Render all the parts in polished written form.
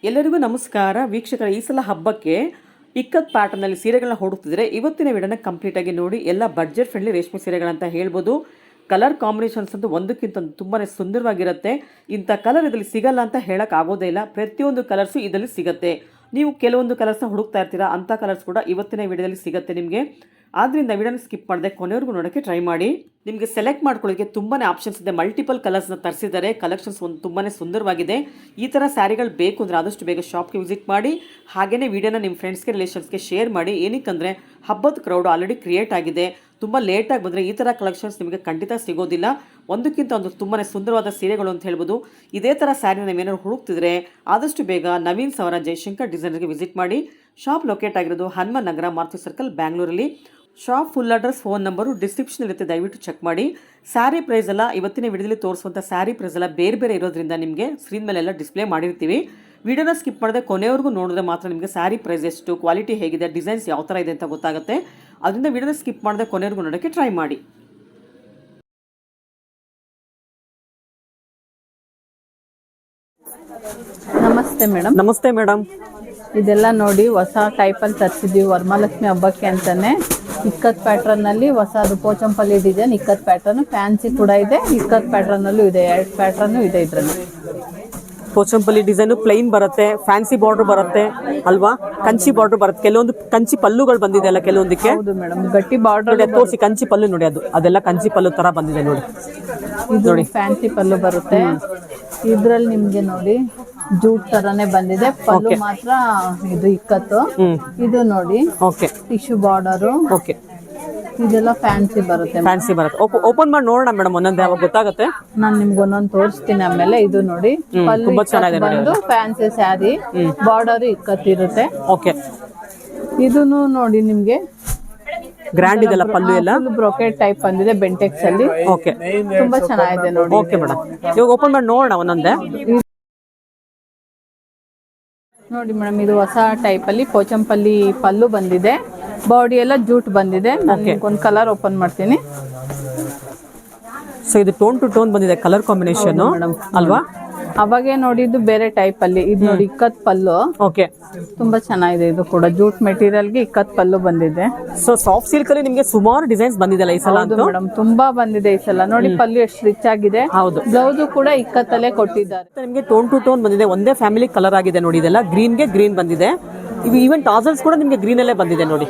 ಎಲ್ಲರಿಗೂ ನಮಸ್ಕಾರ ವೀಕ್ಷಕರ. ಈ ಸಲ ಹಬ್ಬಕ್ಕೆ ಇಕ್ಕತ್ ಪ್ಯಾಟರ್ನಲ್ಲಿ ಸೀರೆಗಳನ್ನ ಹುಡುಕ್ತಿದ್ರೆ ಇವತ್ತಿನ ವಿಡಿಯೋನ ಕಂಪ್ಲೀಟ್ ಆಗಿ ನೋಡಿ. ಎಲ್ಲ ಬಡ್ಜೆಟ್ ಫ್ರೆಂಡ್ಲಿ ರೇಷ್ಮೆ ಸೀರೆಗಳಂತ ಹೇಳ್ಬೋದು. ಕಲರ್ ಕಾಂಬಿನೇಷನ್ಸ್ ಅಂತೂ ಒಂದಕ್ಕಿಂತ ತುಂಬಾ ಸುಂದರವಾಗಿರುತ್ತೆ. ಇಂಥ ಕಲರ್ ಇದರಲ್ಲಿ ಸಿಗಲ್ಲ ಅಂತ ಹೇಳಕ್ ಆಗೋದೇ ಇಲ್ಲ. ಪ್ರತಿಯೊಂದು ಕಲರ್ಸು ಇದರಲ್ಲಿ ಸಿಗುತ್ತೆ. ನೀವು ಕೆಲವೊಂದು ಕಲರ್ಸ್ನ ಹುಡುಕ್ತಾ ಇರ್ತೀರಾ, ಅಂಥ ಕಲರ್ಸ್ ಕೂಡ ಇವತ್ತಿನ ವಿಡಿಯೋದಲ್ಲಿ ಸಿಗುತ್ತೆ ನಿಮಗೆ. ಆದ್ದರಿಂದ ವಿಡಿಯೋನ ಸ್ಕಿಪ್ ಮಾಡದೆ ಕೊನೆವರೆಗೂ ನೋಡೋಕ್ಕೆ ಟ್ರೈ ಮಾಡಿ. ನಿಮಗೆ ಸೆಲೆಕ್ಟ್ ಮಾಡ್ಕೊಳ್ಳೋಕ್ಕೆ ತುಂಬಾ ಆಪ್ಷನ್ಸ್ ಇದೆ. ಮಲ್ಟಿಪಲ್ ಕಲರ್ಸ್ನ ತರಿಸಿದ್ದಾರೆ. ಕಲೆಕ್ಷನ್ಸ್ ಒಂದು ತುಂಬಾ ಸುಂದರವಾಗಿದೆ. ಈ ಥರ ಸ್ಯಾರಿಗಳು ಬೇಕು ಅಂದರೆ ಆದಷ್ಟು ಬೇಗ ಶಾಪ್ಗೆ ವಿಸಿಟ್ ಮಾಡಿ. ಹಾಗೆಯೇ ವಿಡಿಯೋನ ನಿಮ್ಮ ಫ್ರೆಂಡ್ಸ್ಗೆ ರಿಲೇಷನ್ಸ್ಗೆ ಶೇರ್ ಮಾಡಿ. ಏನಕ್ಕಂದರೆ ಹಬ್ಬದ ಕ್ರೌಡ್ ಆಲ್ರೆಡಿ ಕ್ರಿಯೇಟ್ ಆಗಿದೆ. ತುಂಬ ಲೇಟಾಗಿ ಬಂದರೆ ಈ ಥರ ಕಲೆಕ್ಷನ್ಸ್ ನಿಮಗೆ ಖಂಡಿತ ಸಿಗೋದಿಲ್ಲ. ಒಂದಕ್ಕಿಂತ ಒಂದು ತುಂಬಾ ಸುಂದರವಾದ ಸೀರೆಗಳು ಅಂತ ಹೇಳ್ಬೋದು. ಇದೇ ಥರ ಸ್ಯಾರಿನ ನೀವೇನಾದ್ರು ಹುಡುಕ್ತಿದ್ರೆ ಆದಷ್ಟು ಬೇಗ ನವೀನ್ ಸವರ ಜಯಶಂಕರ್ ಡಿಸೈನರ್ಗೆ ವಿಸಿಟ್ ಮಾಡಿ. ಶಾಪ್ ಲೊಕೇಟ್ ಆಗಿರೋದು ಹನುಮನ್ ನಗರ, ಮಾರುತಿ ಸರ್ಕಲ್, ಬ್ಯಾಂಗ್ಳೂರಲ್ಲಿ. Shop full address, phone number description ಇರುತ್ತೆ, ದಯವಿಟ್ಟು ಚೆಕ್ ಮಾಡಿ. ಸ್ಯಾರಿ ಪ್ರೈಸ್ ಎಲ್ಲ ಇವತ್ತಿನ ವಿಡಿಯೋದಲ್ಲಿ ತೋರಿಸುವಂಥ ಸ್ಯಾರಿ ಪ್ರೈಸ್ ಎಲ್ಲ ಬೇರೆ ಬೇರೆ ಇರೋದ್ರಿಂದ ನಿಮಗೆ ಸ್ಕ್ರೀನ್ ಮೇಲೆಲ್ಲ ಡಿಸ್ಪ್ಲೇ ಮಾಡಿರ್ತೀವಿ. ವಿಡಿಯೋನ ಸ್ಕಿಪ್ ಮಾಡದೆ ಕೊನೆವರೆಗೂ ನೋಡಿದ್ರೆ ಮಾತ್ರ ನಿಮಗೆ ಸ್ಯಾರಿ ಪ್ರೈಸ್ ಎಷ್ಟು, ಕ್ವಾಲಿಟಿ ಹೇಗಿದೆ, ಡಿಸೈನ್ಸ್ ಯಾವ ಥರ ಇದೆ ಅಂತ ಗೊತ್ತಾಗುತ್ತೆ. ಅದರಿಂದ ವಿಡಿಯೋನ ಸ್ಕಿಪ್ ಮಾಡದೆ ಕೊನೆವರೆಗೂ ನೋಡೋಕ್ಕೆ ಟ್ರೈ ಮಾಡಿ. ನಮಸ್ತೆ ಮೇಡಮ್. ನಮಸ್ತೆ ಮೇಡಮ್. ಇದೆಲ್ಲ ನೋಡಿ ಹೊಸ ಟೈಪಲ್ಲಿ ತರಿಸಿದ್ದೀವಿ ವರಮಹಾಲಕ್ಷ್ಮಿ ಹಬ್ಬಕ್ಕೆ ಅಂತಾನೆ. ಇಕ್ಕತ್ ಪ್ಯಾಟ್ರನ್ನಲ್ಲಿ ಹೊಸದು Pochampally design ikat pattern, fancy ಕೂಡ ಇದೆ, ಇಕ್ಕತ್ ಪ್ಯಾಟ್ರನ್ನಲ್ಲೂ ಇದೆ. 2 ಪ್ಯಾಟ್ರನ್ನು ಇದೆ ಇದರಲ್ಲಿ. ಪೋಚಂಪಲ್ಲಿ ಡಿಸೈನ್ ಪ್ಲೈನ್ ಬರುತ್ತೆ, ಫ್ಯಾನ್ಸಿ ಬಾರ್ಡರ್ ಬರುತ್ತೆ ಅಲ್ವಾ, ಕಂಚಿ ಬಾರ್ಡರ್ ಬರುತ್ತೆ. ಕೆಲವೊಂದು ಕಂಚಿ ಪಲ್ಲುಗಳು ಬಂದಿದೆ ಅಲ್ಲ ಕೆಲವೊಂದಕ್ಕೆ. ಹೌದು ಮೇಡಮ್, ಗಟ್ಟಿ ಬಾರ್ಡರ್ ತೋರಿಸಿ. ಕಂಚಿ ಪಲ್ಲು ನೋಡಿ, ಅದೆಲ್ಲ ಕಂಚಿ ಪಲ್ಲು ತರ ಬಂದಿದೆ ನೋಡಿ. ಇದು ಫ್ಯಾನ್ಸಿ ಪಲ್ಲು ಬರುತ್ತೆ. ಇದ್ರಲ್ಲಿ ನಿಮ್ಗೆ ನೋಡಿ ಜೂಟ್ ತರಾನೇ ಬಂದಿದೆ. ಪಲ್ಲು ಮಾತ್ರ ಇದು ಇಕ್ಕತ್ತು. ಇದು ನೋಡಿ ಟಿಶ್ಯೂ ಬಾರ್ಡರು. ಇದೆಲ್ಲ ಫ್ಯಾನ್ಸಿ ಬರುತ್ತೆ. ಫ್ಯಾನ್ಸಿ ಬರುತ್ತೆ. ಓಪನ್ ಮಾಡಿ ನೋಡೋಣ ಮೇಡಮ್, ಒಂದೊಂದು ಯಾವಾಗ ಗೊತ್ತಾಗುತ್ತೆ. ನಾನು ನಿಮ್ಗೆ ಒಂದೊಂದು ತೋರಿಸ್ತೀನಿ ಆಮೇಲೆ. ಇದು ನೋಡಿ ಪಲ್ಲು ಬಂದು ಫ್ಯಾನ್ಸಿ ಸ್ಯಾರಿ, ಬಾರ್ಡರ್ ಇಕ್ಕತ್ತಿರುತ್ತೆ. ಇದನ್ನು ನೋಡಿ ನಿಮ್ಗೆ ಗ್ರ್ಯಾಂಡ್ ಇದೆಲ್ಲ ಪಲ್ಲು ಎಲ್ಲ ಬ್ರೊಕೆಟ್ ಟೈಪ್ ಬಂದಿದೆ ಬೆಂಟೆಕ್ಸ್ ಅಲ್ಲಿ. ತುಂಬಾ ಚೆನ್ನಾಗಿದೆ ನೋಡಿ. ಓಕೆ ಮೇಡಮ್, ಇವಾಗ ಓಪನ್ ಮಾಡಿ ನೋಡೋಣ ಒಂದೊಂದೇ. ನೋಡಿ ಮೇಡಮ್, ಇದು ಹೊಸ ಟೈಪ್ ಅಲ್ಲಿ ಪೋಚಂಪಲ್ಲಿ ಪಲ್ಲು ಬಂದಿದೆ. ಬಾಡಿ ಎಲ್ಲ ಜೂಟ್ ಬಂದಿದೆ. ನಾನು ಒಂದು ಕಲರ್ ಓಪನ್ ಮಾಡ್ತೀನಿ. ಸೊ ಇದು ಟೋನ್ ಟು ಟೋನ್ ಬಂದಿದೆ ಕಲರ್ ಕಾಂಬಿನೇಷನ್ ಅಲ್ವಾ. ಅವಾಗೆ ನೋಡಿದ್ದು ಬೇರೆ ಟೈಪ್ ಅಲ್ಲಿ. ಇದು ನೋಡಿ ಇಕ್ಕತ್ ಪಲ್ಲು. ತುಂಬಾ ಚೆನ್ನಾಗಿದೆ. ಇದು ಕೂಡ ಜೂಟ್ ಮೆಟೀರಿಯಲ್ ಗೆ ಇಕ್ಕತ್ ಪಲ್ಲು ಬಂದಿದೆ. ಸೊ ಸಾಫ್ಟ್ ಸಿಲ್ಕ್ ಅಲ್ಲಿ ನಿಮಗೆ ಸುಮಾರು ಡಿಸೈನ್ಸ್ ಬಂದಿದೆ ಈ ಸಲ. ಮೇಡಮ್ ತುಂಬಾ ಬಂದಿದೆ ಈ ಸಲ. ನೋಡಿ ಪಲ್ಲು ಎಷ್ಟು ರಿಚ್ ಆಗಿದೆ. ಹೌದು, ಬ್ಲೌಸ್ ಕೂಡ ಇಕ್ಕತ್ತಲ್ಲೇ ಕೊಟ್ಟಿದ್ದಾರೆ. ನಿಮಗೆ ಟೋನ್ ಟು ಟೋನ್ ಬಂದಿದೆ. ಒಂದೇ ಫ್ಯಾಮಿಲಿ ಕಲರ್ ಆಗಿದೆ ನೋಡಿ. ಇದೆಲ್ಲ ಗ್ರೀನ್ ಗೆ ಗ್ರೀನ್ ಬಂದಿದೆ. ಈವನ್ ಟಾಸಲ್ಸ್ ಕೂಡ ನಿಮಗೆ ಗ್ರೀನ್ ಅಲ್ಲೇ ಬಂದಿದೆ ನೋಡಿ.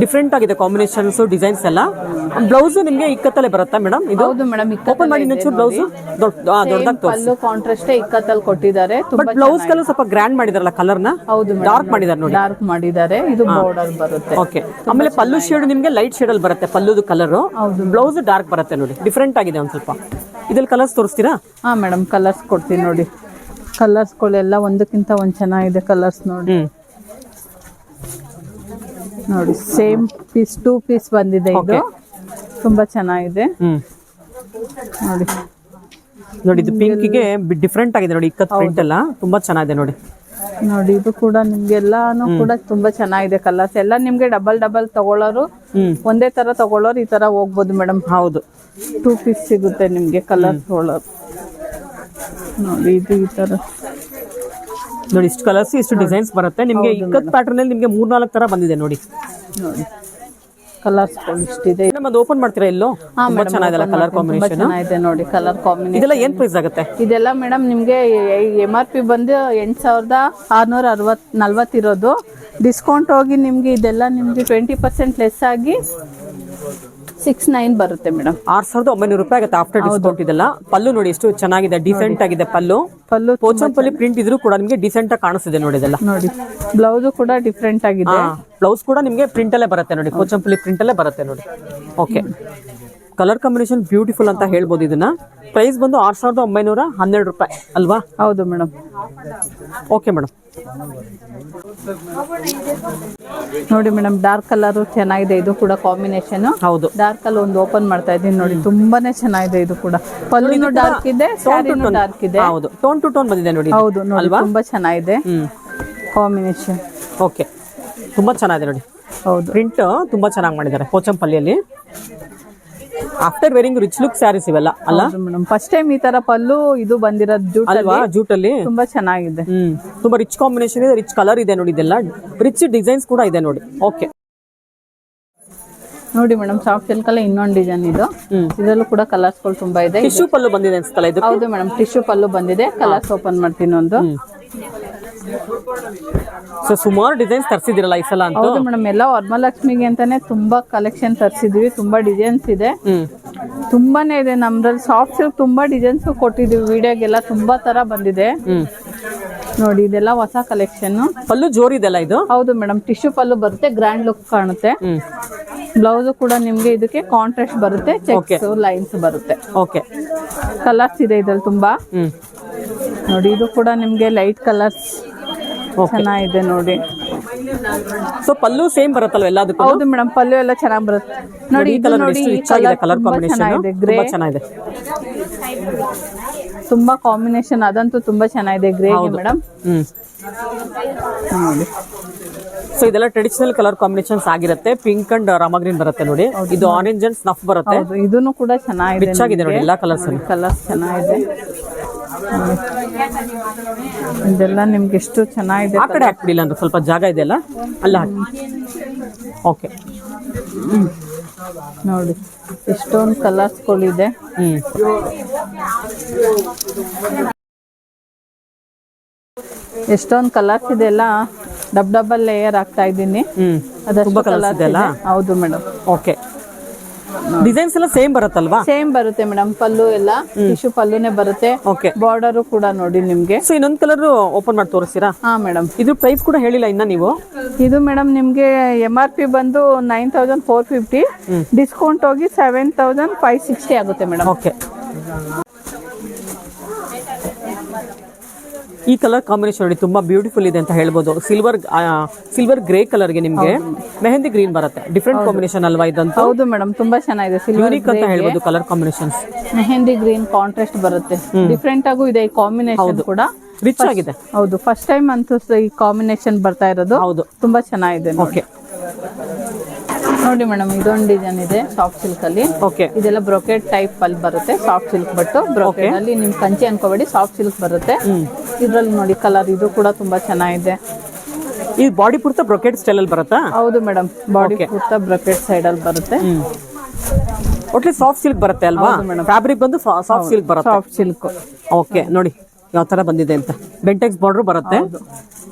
ಡಿಫ್ರೆಂಟ್ ಆಗಿದೆ ಕಾಂಬಿನೇಷನ್ಸ್, ಡಿಸೈನ್ಸ್ ಎಲ್ಲ. ಬ್ಲೌಸ್ ನಿಮಗೆ ಇಕ್ಕತ್ತಲ್ಲೇ ಬರುತ್ತಾ ಮೇಡಮ್? ಇದು ಹೌದು ಮೇಡಮ್, ಓಪನ್ ಮಾಡಿ ಇನ್ನೊಂಚೂರು. ಬ್ಲೌಸ್ ದೊಡ್ಡದಾಗಿ ಪಲ್ಲು ಕಾಂಟ್ರಾಸ್ಟ್ ಇಕ್ಕತ್ತಲ್ಲಿ ಕೊಟ್ಟಿದ್ದಾರೆ. ಬಟ್ ಬ್ಲೌಸ್ ಕಲರ್ ಸ್ವಲ್ಪ ಗ್ರ್ಯಾಂಡ್ ಮಾಡಿದಾರಲ್ಲ, ಕಲರ್ ನ ಡಾರ್ಕ್ ಮಾಡಿದಾರೆ ನೋಡಿ. ಡಾರ್ಕ್ ಮಾಡಿದ್ದಾರೆ. ಇದು ಬಾರ್ಡರ್ ಬರುತ್ತೆ. ಆಮೇಲೆ ಪಲ್ಲು ಶೇಡ್ ನಿಮಗೆ ಲೈಟ್ ಶೇಡ್ ಅಲ್ಲಿ ಬರುತ್ತೆ. ಪಲ್ಲುದು ಕಲರ್, ಬ್ಲೌಸ್ ಡಾರ್ಕ್ ಬರುತ್ತೆ ನೋಡಿ. ಡಿಫ್ರೆಂಟ್ ಆಗಿದೆ ಒಂದ್ ಸ್ವಲ್ಪ. ಇದ್ರಲ್ಲಿ ಕಲರ್ಸ್ ತೋರಿಸ್ತೀರಾ? ಹಾ ಮೇಡಮ್, ಕಲರ್ಸ್ ಕೊಡ್ತೀನಿ ನೋಡಿ. ಕಲರ್ಸ್ಗಳೆಲ್ಲ ಒಂದಕ್ಕಿಂತ ಒಂದ್ ಚೆನ್ನಾಗಿದೆ ಕಲರ್ಸ್ ನೋಡಿ. ನೋಡಿ ಸೇಮ್ ಪೀಸ್ 2 ಪೀಸ್ ಬಂದಿದೆ. ಇದು ತುಂಬಾ ಚೆನ್ನಾಗಿದೆ ನೋಡಿ. ನೋಡಿ ಇದು ಪಿಂಕ್ ಗೆ ಡಿಫ್ರೆಂಟ್ ಆಗಿದೆ ನೋಡಿ. ಇಕ್ಕತ್ ಪ್ರಿಂಟ್ ಎಲ್ಲ ತುಂಬಾ ಚೆನ್ನಾಗಿದೆ ನೋಡಿ. ನೋಡಿ ಇದು ಕೂಡ ನಿಮ್ಗೆಲ್ಲಾನು ಕೂಡ ತುಂಬಾ ಚೆನ್ನಾಗಿದೆ. ಕಲರ್ಸ್ ಎಲ್ಲ ನಿಮ್ಗೆ ಡಬಲ್ ಡಬಲ್ ತಗೊಳ್ಳೋರು, ಒಂದೇ ತರ ತಗೊಳ್ಳೋರು ಈ ತರ ಹೋಗ್ಬೋದು ಮೇಡಮ್. ಹೌದು, 2 ಪೀಸ್ ಸಿಗುತ್ತೆ ನಿಮ್ಗೆ ಕಲರ್ಸ್ ತಗೊಳ್ಳೋರು. ನೋಡಿ ಇದು ಈ ತರ ನೋಡಿ. ಇಷ್ಟು ಕಲರ್ಸ್, ಇಷ್ಟು ಡಿಸೈನ್ಸ್ ಬರುತ್ತೆ ನಿಮ್ಗೆ. ಇಕ್ಕತ್ ಪ್ಯಾಟರ್ನ್ ಅಲ್ಲಿ ನಿಮ್ಗೆ 3-4 ತರ ಬಂದಿದೆ ನೋಡಿ. ಕಲರ್ಸ್ ಇಷ್ಟಿದೆ. ಅದು ಓಪನ್ ಮಾಡ್ತೀರಾ? ಇಲ್ಲೋ ತುಂಬಾ ಚೆನ್ನಾಗಿದೆ ಕಲರ್ ಕಾಂಬಿನೇಷನ್. ಚೆನ್ನಾಗಿದೆ ನೋಡಿ ಕಲರ್ ಕಾಂಬಿನೇಷನ್. ಇದೆಲ್ಲ ಏನ್ ಪ್ರೈಸ್ ಆಗುತ್ತೆ? ಇದೆಲ್ಲ ಮೇಡಮ್ ನಿಮ್ಗೆ MRP ಬಂದು 8640 ಇರೋದು. ಡಿಸ್ಕೌಂಟ್ ಹೋಗಿ ನಿಮ್ಗೆ ಇದೆಲ್ಲ ನಿಮ್ಗೆ 20% ಲೆಸ್ ಆಗಿ 69 ಬರುತ್ತೆ ಮೇಡಮ್. 6900 ರೂಪಾಯಿ ಆಗುತ್ತೆ ಆಫ್ಟರ್ ಡಿಸ್ಕೌಂಟ್. ಇದೆಲ್ಲ ಪಲ್ಲು ನೋಡಿ ಎಷ್ಟು ಚೆನ್ನಾಗಿದೆ, ಡಿಸೆಂಟ್ ಆಗಿದೆ ಪಲ್ಲು. ಪೋಚಂಪಲ್ಲಿ ಪ್ರಿಂಟ್ ಇದ್ರೂ ಕೂಡ ನಿಮಗೆ ಡಿಸೆಂಟ್ ಆಗಿ ಕಾಣಿಸ್ತಿದೆ ನೋಡಿ. ಇದೆಲ್ಲ ನೋಡಿ. ಬ್ಲೌಸ್ ಕೂಡ ಡಿಫ್ರೆಂಟ್ ಆಗಿದೆ. ಬ್ಲೌಸ್ ಕೂಡ ನಿಮಗೆ ಪ್ರಿಂಟ್ ಅಲ್ಲೇ ಬರುತ್ತೆ ನೋಡಿ. ಪೋಚಂಪಲ್ಲಿ ಪ್ರಿಂಟ್ ಅಲ್ಲೇ ಬರುತ್ತೆ ನೋಡಿ. ಕಲರ್ ಕಾಂಬಿನೇಷನ್ ಬ್ಯೂಟಿಫುಲ್ ಅಂತ ಹೇಳ್ಬೋದು. ಇದನ್ನ ಪ್ರೈಸ್ ಬಂದು 6912 ರೂಪಾಯಿ ಅಲ್ವಾ? ಹೌದು ಮೇಡಮ್. Okay madam. ನೋಡಿ ಮೇಡಮ್, ಡಾರ್ಕ್ ಕಲರ್ ಚೆನ್ನಾಗಿದೆ. ಇದು ಕೂಡ ಕಾಂಬಿನೇಷನ್. ಹೌದು, ಡಾರ್ಕ್ ಅಲ್ಲಿ ಒಂದು ಓಪನ್ ಮಾಡ್ತಾ ಇದ್ದೀನಿ ನೋಡಿ. ತುಂಬಾನೇ ಚೆನ್ನಾಗಿದೆ. ಇದು ಕೂಡ ಪಲ್ಲುನು ಡಾರ್ಕ್ ಇದೆ, ಸ್ಯಾರಿನೂ ಡಾರ್ಕ್ ಇದೆ. ಹೌದು, ಟೋನ್ ಟು ಟೋನ್ ಬಂದಿದೆ ನೋಡಿ. ಹೌದು ನೋಡಿ, ತುಂಬಾ ಚೆನ್ನಾಗಿದೆ ಕಾಂಬಿನೇಷನ್. ತುಂಬಾ ಚೆನ್ನಾಗಿದೆ ನೋಡಿ. ಹೌದು, ಪ್ರಿಂಟ್ ತುಂಬಾ ಚೆನ್ನಾಗಿ ಮಾಡಿದ್ದಾರೆ ಪೋಚಂಪಲ್ಲಿಯಲ್ಲಿ. After wearing rich look saris ಇವೆಲ್ಲ ಅಲ್ಲ ಮೇಡಮ್ ಫಸ್ಟ್ ಟೈಮ್ ಈ ತರ ಪಲ್ಲು ಇದು ಬಂದಿರೋದು ಜೂಟ್ ಅಲ್ವಾ ಜೂಟಲ್ಲಿ ತುಂಬಾ ಚೆನ್ನಾಗಿದೆ. ತುಂಬಾ ರಿಚ್ ಕಾಂಬಿನೇಷನ್ ಇದೆ, ರಿಚ್ ಕಲರ್ ಇದೆ ನೋಡಿ, ಇದೆಲ್ಲ ರಿಚ್ ಡಿಸೈನ್ಸ್ ಕೂಡ ಇದೆ ನೋಡಿ. ಓಕೆ ನೋಡಿ ಮೇಡಮ್ ಸಾಫ್ಟ್ ಸಿಲ್ಕ್ ಅಲ್ಲಿ ಇನ್ನೊಂದು ಡಿಸೈನ್ ಇದು, ಇದರಲ್ಲೂ ಕೂಡ ಕಲರ್ಸ್ ಗಳು ತುಂಬಾ ಇದೆ. ಟಿಶ್ಯೂ ಪಲ್ಲು ಬಂದಿದೆ ಅನ್ಸ್ತಲ್ಲ ಇದು? ಹೌದು ಮೇಡಮ್ ಟಿಶ್ಯೂ ಪಲ್ಲು ಬಂದಿದೆ. ಕಲರ್ಸ್ ಓಪನ್ ಮಾಡ್ತೀನಿ ಒಂದು. ಸೊ ಸುಮಾರು ಡಿಸೈನ್ಸ್ ತರಿಸಿದಿರಲ್ಲ ಈ ಸಲ ಅಂತ? ಹೌದು ಮೇಡಮ್ ಎಲ್ಲ ವರಮಹಾಲಕ್ಷ್ಮಿಗೆ ಅಂತಾನೆ ತುಂಬಾ ಕಲೆಕ್ಷನ್ ತರಿಸಿದ್ವಿ, ತುಂಬಾ ಡಿಸೈನ್ಸ್ ಇದೆ, ತುಂಬಾನೇ ಇದೆ ನಮ್ದ್ರಲ್ಲಿ. ಸಾಫ್ಟ್ ಸಿಲ್ಕ್ ತುಂಬಾ ಡಿಸೈನ್ಸ್ ಕೊಟ್ಟಿದೀವಿ, ವಿಡಿಯೋಗೆಲ್ಲ ತುಂಬಾ ತರ ಬಂದಿದೆ ನೋಡಿ. ಇದೆಲ್ಲ ಹೊಸ ಕಲೆಕ್ಷನ್. ಪಲ್ಲು ಜೋರಿದೆಲ್ಲ ಇದು? ಹೌದು ಮೇಡಮ್ ಟಿಶ್ಯೂ ಪಲ್ಲು ಬರುತ್ತೆ, ಗ್ರ್ಯಾಂಡ್ ಲುಕ್ ಕಾಣುತ್ತೆ. ಬ್ಲೌಸ್ ಕೂಡ ನಿಮ್ಗೆ ಇದಕ್ಕೆ ಕಾಂಟ್ರಾಸ್ಟ್ ಬರುತ್ತೆ, ಚೆಕ್ಸ್ ಲೈನ್ಸ್ ಬರುತ್ತೆ. ಓಕೆ ಕಲರ್ಸ್ ಇದೆ ಇದ್ರಲ್ಲಿ ತುಂಬಾ ನೋಡಿ. ಇದು ಕೂಡ ನಿಮ್ಗೆ ಲೈಟ್ ಕಲರ್ಸ್ ಚೆನ್ನಾಗಿದೆ ನೋಡಿ. ಸೊ ಪಲ್ಲು ಸೇಮ್ ಬರುತ್ತಲ್ವ ಎಲ್ಲದಕ್ಕೂ? ಹೌದು ಮೇಡಮ್ ಪಲ್ಲು ಎಲ್ಲ ಚೆನ್ನಾಗಿ ಬರುತ್ತೆ ನೋಡಿ. ಇದು ನೋಡಿ ಕಲರ್ ಕಾಂಬಿನೇಷನ್ ಗ್ರೇ ಚೆನ್ನಾಗಿದೆ, ತುಂಬಾ ಕಾಂಬಿನೇಷನ್ ಅದಂತೂ ತುಂಬಾ ಚೆನ್ನಾಗಿದೆ ಗ್ರೇ ಮೇಡಮ್ ನೋಡಿ. ಸೊ ಇದೆಲ್ಲ ಟ್ರೆಡಿಷನಲ್ ಕಲರ್ ಕಾಂಬಿನೇಷನ್ಸ್ ಆಗಿರುತ್ತೆ. ಪಿಂಕ್ ಅಂಡ್ ರಾಮ ಗ್ರೀನ್ ಬರುತ್ತೆ ನೋಡಿ. ಇದು ಆರೆಂಜ್ ಅಂಡ್ ಸ್ನಫ್ ಬರುತ್ತೆ. ಇದನ್ನು ಕೂಡ ಚೆನ್ನಾಗಿದೆ, ರಿಚ್ ಆಗಿದೆ ನೋಡಿ ಎಲ್ಲಾ ಕಲರ್ಸ್. ಕಲರ್ಸ್ ಚೆನ್ನಾಗಿದೆ. ಇದೆಲ್ಲ ನಿಮ್ಗೆ ಎಷ್ಟು ಚೆನ್ನಾಗಿದೆ. ಆ ಕಡೆ ಹಾಕ್ಬಿಡಿಲ್ಲ ಅಂದ್ರೆ ಸ್ವಲ್ಪ ಜಾಗ ಇದೆ ಅಲ್ಲ, ಅಲ್ಲ ಹಾಕಿ. ಓಕೆ ನೋಡಿ ಎಷ್ಟೊಂದು ಕಲರ್ಸ್ಗಳಿದೆ. ಎಷ್ಟೊಂದು ಕಲರ್ಸ್ ಇದೆ, ಎಲ್ಲ ಡಬಲ್ ಲೇಯರ್ ಹಾಕ್ತಾ ಇದ್ದೀನಿ. ತುಂಬಾ ಕಲರ್ಸ್ ಇದೆ ಅಲ್ಲ? ಹೌದು ಮೇಡಮ್. ಓಕೆ ಡಿಸೈನ್ಸ್ ಎಲ್ಲ ಸೇಮ್ ಬರುತ್ತಲ್ವಾ? ಸೇಮ್ ಬರುತ್ತೆ ಮೇಡಮ್. ಪಲ್ಲು ಎಲ್ಲ ಟಿಶ್ಯೂ ಪಲ್ಲುನೇ ಬರುತ್ತೆ. ಓಕೆ ಬಾರ್ಡರ್ ಕೂಡ ನೋಡಿ ನಿಮ್ಗೆ. ಸೊ ಇನ್ನೊಂದು ಕಲರ್ ಓಪನ್ ಮಾಡಿ ತೋರಿಸ್ತೀರಾ? ಹಾ ಮೇಡಮ್. ಇದು ಪ್ರೈಸ್ ಕೂಡ ಹೇಳಿಲ್ಲ ಇನ್ನ ನೀವು? ಇದು ಮೇಡಮ್ ನಿಮ್ಗೆ MRP ಬಂದು 9450, ಡಿಸ್ಕೌಂಟ್ ಹೋಗಿ 7560 ಆಗುತ್ತೆ ಮೇಡಮ್. ಓಕೆ ಈ ಕಲರ್ ಕಾಂಬಿನೇಷನ್ ನೋಡಿ ತುಂಬಾ ಬ್ಯೂಟಿಫುಲ್ ಇದೆ ಅಂತ ಹೇಳ್ಬೋದು. ಸಿಲ್ವರ್ ಗ್ರೇ ಕಲರ್ಗೆ ನಿಮ್ಗೆ ಮೆಹಂದಿ ಗ್ರೀನ್ ಬರುತ್ತೆ. ಡಿಫ್ರೆಂಟ್ ಕಾಂಬಿನೇಷನ್ ಅಲ್ವಾ ಇದಂತೂ? ಹೌದು ಮೇಡಮ್ ತುಂಬಾ ಚೆನ್ನಾಗಿದೆ. ಯೂನಿಕ್ ಅಂತ ಹೇಳ್ಬೋದು colour combinations. Mehndi green contrast ಬರುತ್ತೆ, ಡಿಫ್ರೆಂಟ್ ಆಗೂ ಇದೆ ಈ ಕಾಂಬಿನೇಷನ್ ಕೂಡ. ರಿಚ್ ಆಗಿದೆ. ಹೌದು ಫಸ್ಟ್ ಟೈಮ್ ಅಂತೂ ಈ ಕಾಂಬಿನೇಷನ್ ಬರ್ತಾ ಇರೋದು. ಹೌದು ತುಂಬಾ ಚೆನ್ನಾಗಿದೆ. ಓಕೆ ನೋಡಿ ಮೇಡಮ್ ಇದೊಂದು ಡಿಸೈನ್ ಇದೆ ಸಾಫ್ಟ್ ಸಿಲ್ಕ್ ಅಲ್ಲಿ. ಓಕೆ ಇದೆಲ್ಲ ಬ್ರೊಕೆಟ್ ಟೈಪ್ ಅಲ್ಲಿ ಬರುತ್ತೆ. ಸಾಫ್ಟ್ ಸಿಲ್ಕ್ ಬಟ್ಟು ಬ್ರೊಕೆಟ್ ಅಲ್ಲಿ ನಿಮ್ ಕಂಚಿ ಅನ್ಕೋಬೇಡಿ, ಸಾಫ್ಟ್ ಸಿಲ್ಕ್ ಬರುತ್ತೆ. ಇದ್ರಲ್ಲಿ ನೋಡಿ ಕಲರ್ ಇದು ಕೂಡ ತುಂಬಾ ಚೆನ್ನಾಗಿದೆ. ಈ ಬಾಡಿ ಪೂರ್ತ ಬ್ರೊಕೆಟ್ ಸ್ಟೈಲ್ ಅಲ್ಲಿ ಬರುತ್ತಾ? ಹೌದು ಮೇಡಮ್ ಬಾಡಿ ಪೂರ್ತ ಬ್ರೊಕೆಟ್ ಸೈಡ್ ಅಲ್ಲಿ ಬರುತ್ತೆ. ಒಟ್ಲಿ ಸಾಫ್ಟ್ ಸಿಲ್ಕ್ ಬರುತ್ತೆ ಅಲ್ವಾ? ಫ್ಯಾಬ್ರಿಕ್ ಬಂದು ಸಾಫ್ಟ್ ಸಿಲ್ಕ್ ಬರುತ್ತೆ. Soft silk. ಓಕೆ ನೋಡಿ ಯಾವ ತರ ಬಂದಿದೆ ಅಂತ. ಬೆಂಟೆಕ್ಸ್ ಬಾರ್ಡರ್ ಬರುತ್ತೆ.